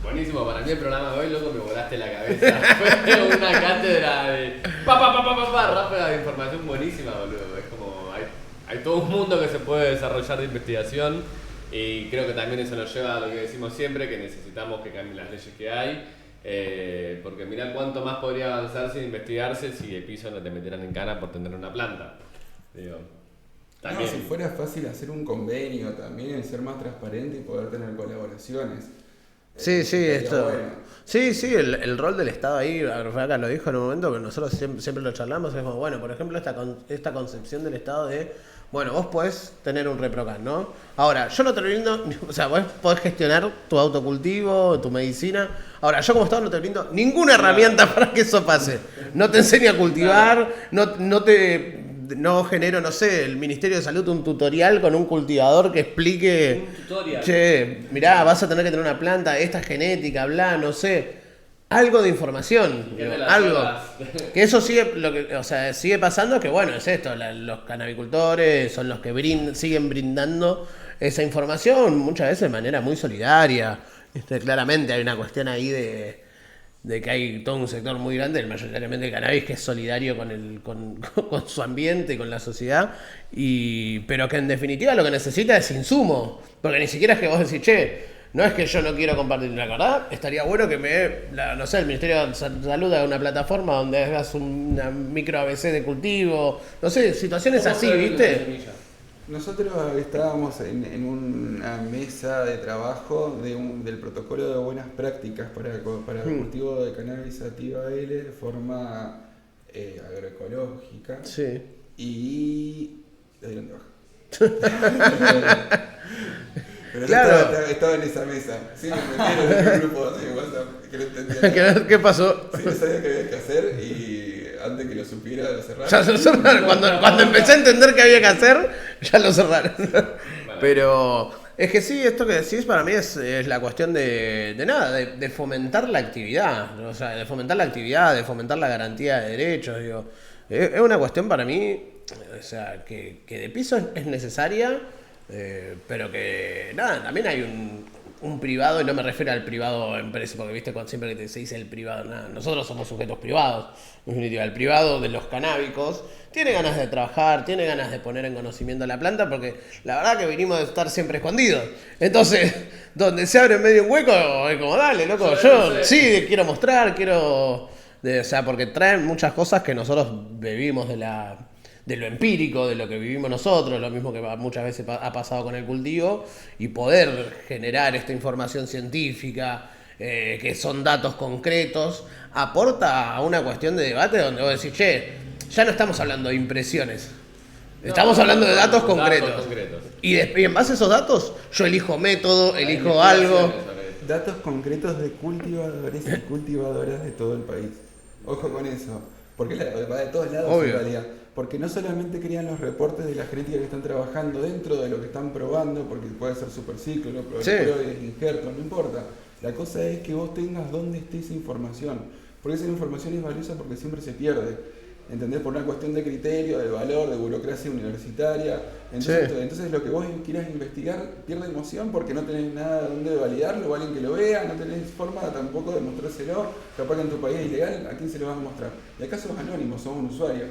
[SPEAKER 3] buenísimo. Para mí el programa de hoy, loco, me volaste la cabeza. Fue una cátedra de rápida de información buenísima, boludo. Es como, hay todo un mundo que se puede desarrollar de investigación y creo que también eso nos lleva a lo que decimos siempre, que necesitamos que cambien las leyes que hay. Porque mirá cuánto más podría avanzar sin investigarse si el piso no te metieran en cana por tener una planta. Digo,
[SPEAKER 6] también. No, si fuera fácil hacer un convenio también, ser más transparente y poder tener colaboraciones.
[SPEAKER 1] Sí, esto.
[SPEAKER 6] Bueno.
[SPEAKER 1] Sí, el rol del Estado ahí, Rafa lo dijo en un momento que nosotros siempre lo charlamos, es como, bueno, por ejemplo, esta concepción del Estado de, bueno, vos podés tener un ReproCan, ¿no? Ahora, yo no te brindo, o sea, vos podés gestionar tu autocultivo, tu medicina. Ahora, yo como Estado no te brindo ninguna herramienta para que eso pase. No te enseño a cultivar, no genero, no sé, el Ministerio de Salud un tutorial con un cultivador que explique,
[SPEAKER 3] un tutorial.
[SPEAKER 1] Che, mirá, vas a tener que tener una planta, esta genética, bla, no sé, algo de información, algo. Que eso sigue pasando, que bueno, es esto, los canabicultores son los que siguen brindando esa información, muchas veces de manera muy solidaria. Claramente hay una cuestión ahí de que hay todo un sector muy grande, mayoritariamente de cannabis, que es solidario con su ambiente y con la sociedad, pero que en definitiva lo que necesita es insumo, porque ni siquiera es que vos decís, che, no es que yo no quiero compartir, la verdad, estaría bueno que el Ministerio de Salud haga una plataforma donde hagas una micro ABC de cultivo, no sé, situaciones así, ¿viste?
[SPEAKER 6] Nosotros estábamos en una mesa de trabajo del protocolo de buenas prácticas para el cultivo de cannabis sativa L de forma agroecológica.
[SPEAKER 1] Sí.
[SPEAKER 6] Y... ¿de dónde baja? Pero
[SPEAKER 1] claro.
[SPEAKER 6] yo estaba en esa mesa. Sí, me metieron en el grupo así de WhatsApp que no entendía.
[SPEAKER 1] ¿Qué pasó?
[SPEAKER 6] Sí, no sabía qué había que hacer y antes que lo supiera lo cerraron.
[SPEAKER 1] Ya lo cerraron. Cuando empecé a entender qué había que hacer, ya lo cerraron. Pero es que sí, esto que decís para mí es la cuestión de fomentar la actividad. O sea, de fomentar la actividad, de fomentar la garantía de derechos. Digo. Es una cuestión para mí, o sea, que de piso es necesaria. Pero que nada, también hay un privado, y no me refiero al privado empresa, porque viste cuando siempre que se dice el privado, nada, nosotros somos sujetos privados, en definitiva, el privado de los canábicos tiene ganas de trabajar, tiene ganas de poner en conocimiento la planta, porque la verdad que venimos de estar siempre escondidos. Entonces, donde se abre medio un hueco, es como, dale, loco, yo sí quiero mostrar, o sea, porque traen muchas cosas que nosotros vivimos de lo empírico, de lo que vivimos nosotros, lo mismo que muchas veces ha pasado con el cultivo, y poder generar esta información científica, que son datos concretos, aporta a una cuestión de debate donde vos decís, che, ya no estamos hablando de impresiones, estamos hablando de datos concretos. Y en base a esos datos, yo elijo método, elijo algo.
[SPEAKER 6] Datos concretos de cultivadores y cultivadoras de todo el país. Ojo con eso, porque va de todos lados.
[SPEAKER 1] Obvio.
[SPEAKER 6] En realidad. Porque no solamente crean los reportes de la genética que están trabajando dentro de lo que están probando, porque puede ser superciclo, injerto, no importa. La cosa es que vos tengas dónde esté esa información. Porque esa información es valiosa porque siempre se pierde. ¿Entendés? Por una cuestión de criterio, de valor, de burocracia universitaria. Entonces lo que vos quieras investigar pierde emoción porque no tenés nada donde validarlo o alguien que lo vea, no tenés forma tampoco de mostrárselo. Capaz que en tu país es ilegal, ¿a quién se lo vas a mostrar? Y acá sos anónimo, sos un usuario.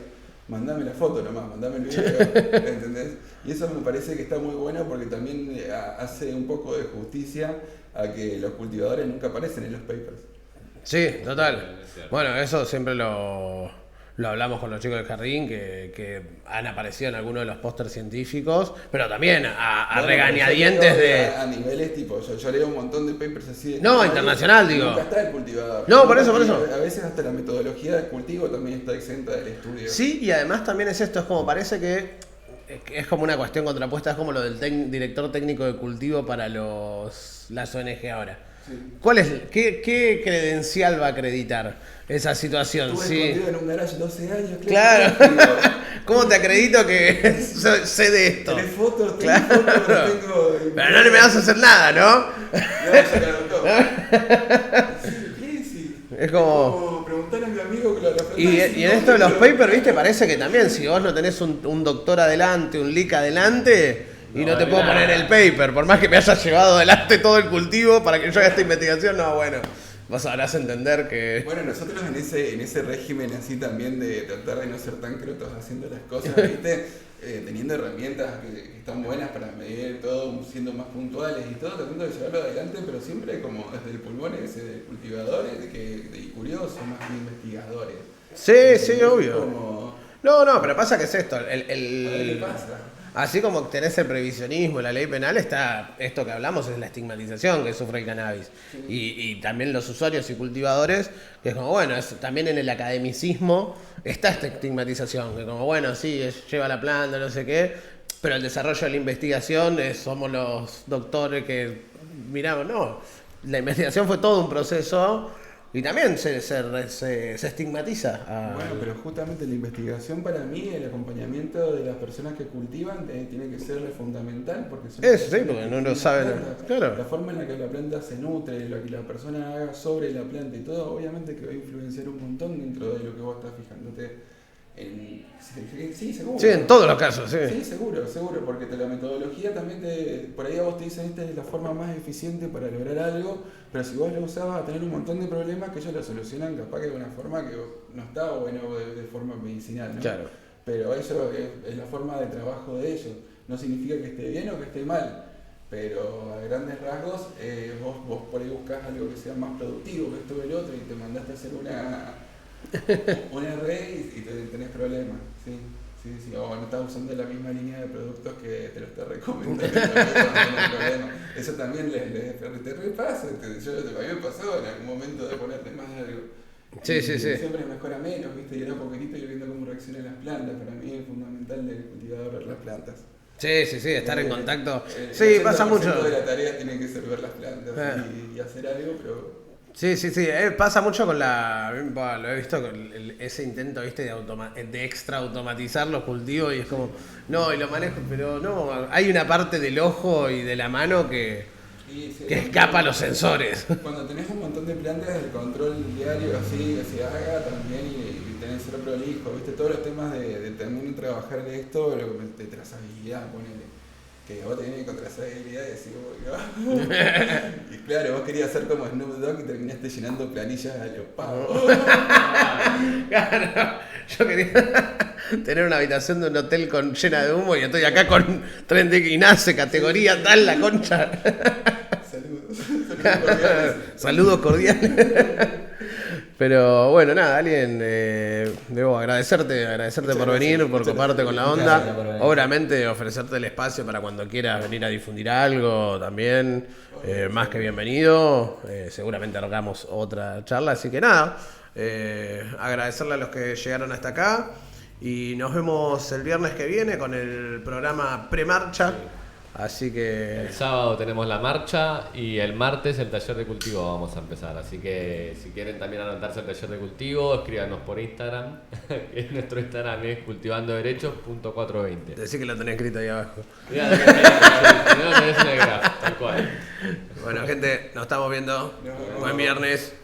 [SPEAKER 6] Mandame la foto nomás, mandame el video, ¿entendés? Y eso me parece que está muy bueno porque también hace un poco de justicia a que los cultivadores nunca aparecen en los papers.
[SPEAKER 1] Sí, total. Bueno, eso siempre lo hablamos con los chicos del jardín, que han aparecido en algunos de los pósters científicos, pero también a regañadientes de...
[SPEAKER 6] A niveles tipo, yo leo un montón de papers así...
[SPEAKER 1] No, internacional, digo.
[SPEAKER 6] Nunca está el cultivador.
[SPEAKER 1] No, por eso.
[SPEAKER 6] A veces hasta la metodología del cultivo también está exenta del estudio.
[SPEAKER 1] Sí, y además también es esto, es como parece que es como una cuestión contrapuesta, es como lo del director técnico de cultivo para las ONG ahora. Sí. ¿Qué credencial va a acreditar esa situación?
[SPEAKER 6] Estuve escondido en un garage 12 años.
[SPEAKER 1] Claro. ¿Cómo te acredito que sé de esto?
[SPEAKER 6] Tenés fotos, pero tengo...
[SPEAKER 1] Pero no le me vas a hacer nada, ¿no?
[SPEAKER 6] No, ya lo anotó. Sí.
[SPEAKER 1] Es como
[SPEAKER 6] preguntar a mi amigo que
[SPEAKER 1] y en esto de los papers, viste, parece que también si vos no tenés un doctor adelante, un leak adelante, y no te puedo poner el paper, por más que me hayas llevado adelante todo el cultivo para que yo haga esta investigación, no, bueno, vos sabrás entender que...
[SPEAKER 6] Bueno, nosotros en ese régimen así también de tratar de no ser tan crotos haciendo las cosas, viste, teniendo herramientas que están buenas para medir todo, siendo más puntuales y todo, tratando de llevarlo adelante, pero siempre como desde el pulmón ese de cultivadores y curiosos, más que investigadores.
[SPEAKER 1] Sí, obvio.
[SPEAKER 6] Como...
[SPEAKER 1] No, pero pasa que es esto,
[SPEAKER 6] A ver qué pasa.
[SPEAKER 1] Así como tenés el previsionismo, la ley penal, está esto que hablamos, es la estigmatización que sufre el cannabis. Sí. Y también los usuarios y cultivadores, que es como, bueno, también en el academicismo está esta estigmatización, que como, bueno, sí, lleva la planta, no sé qué, pero el desarrollo de la investigación somos los doctores que miramos, no, la investigación fue todo un proceso. Y también se estigmatiza.
[SPEAKER 6] Bueno, pero justamente la investigación para mí, el acompañamiento de las personas que cultivan tiene que ser fundamental porque son
[SPEAKER 1] sí, porque no lo saben. Claro.
[SPEAKER 6] La forma en la que la planta se nutre, lo que la persona haga sobre la planta y todo, obviamente que va a influenciar un montón dentro de lo que vos estás fijándote. Sí, seguro.
[SPEAKER 1] Sí, en todos los casos, sí.
[SPEAKER 6] Sí, seguro, porque la metodología también por ahí a vos te dicen esta es la forma más eficiente para lograr algo, pero si vos lo usás vas a tener un montón de problemas que ellos lo solucionan capaz que de una forma que no está bueno de forma medicinal, ¿no?
[SPEAKER 1] Claro.
[SPEAKER 6] Pero eso es la forma de trabajo de ellos. No significa que esté bien o que esté mal, pero a grandes rasgos vos por ahí buscás algo que sea más productivo que esto o el otro y te mandaste a hacer una red y tenés problemas, sí, o no estás usando la misma línea de productos que te lo está recomendando, eso también te repasa, a mí me pasó en algún momento de ponerte más algo.
[SPEAKER 1] Sí.
[SPEAKER 6] Siempre mejora menos, ¿viste? Y era poquitito y viendo cómo reaccionan las plantas, para mí es fundamental del cultivador ver las plantas.
[SPEAKER 1] Sí, estar en contacto. Sí, pasa mucho.
[SPEAKER 6] El de la tarea tiene que ser ver las plantas y hacer algo, pero...
[SPEAKER 1] Sí, pasa mucho con lo he visto con ese intento, viste, de extra automatizar los cultivos y es como, no, y lo manejo, pero no, hay una parte del ojo y de la mano que escapa a los sensores.
[SPEAKER 6] Cuando tenés un montón de plantas, el control diario así que se haga también y tenés que ser prolijo, viste, todos los temas de también trabajar en esto, de trazabilidad, ponele. que vos tenías que encontrar esa habilidad y decir, uy, no. Y claro, vos querías ser como Snoop Dogg y terminaste llenando planillas a los pavos.
[SPEAKER 1] Claro, yo quería tener una habitación de un hotel llena de humo y estoy acá con tren de Ignace, categoría tal, la concha.
[SPEAKER 6] Saludos. Saludos cordiales.
[SPEAKER 1] Saludos cordiales. Pero bueno, nada, alguien, debo agradecerte por venir, por coparte con la
[SPEAKER 5] Muchas
[SPEAKER 1] onda.
[SPEAKER 5] gracias por venir.
[SPEAKER 1] Obviamente ofrecerte el espacio para cuando quieras venir a difundir algo también, más que bienvenido. Seguramente hagamos otra charla, así que nada, agradecerle a los que llegaron hasta acá y nos vemos el viernes que viene con el programa Premarcha. Así que
[SPEAKER 3] El sábado tenemos la marcha y el martes el taller de cultivo vamos a empezar. Así que si quieren también anotarse al taller de cultivo, escríbanos por Instagram. Nuestro Instagram es cultivandoderechos.420.
[SPEAKER 1] decí que lo tenés escrito ahí abajo.
[SPEAKER 3] Mirá, no tenés en el graph, tal cual.
[SPEAKER 1] Bueno, gente, nos estamos viendo. Buen viernes.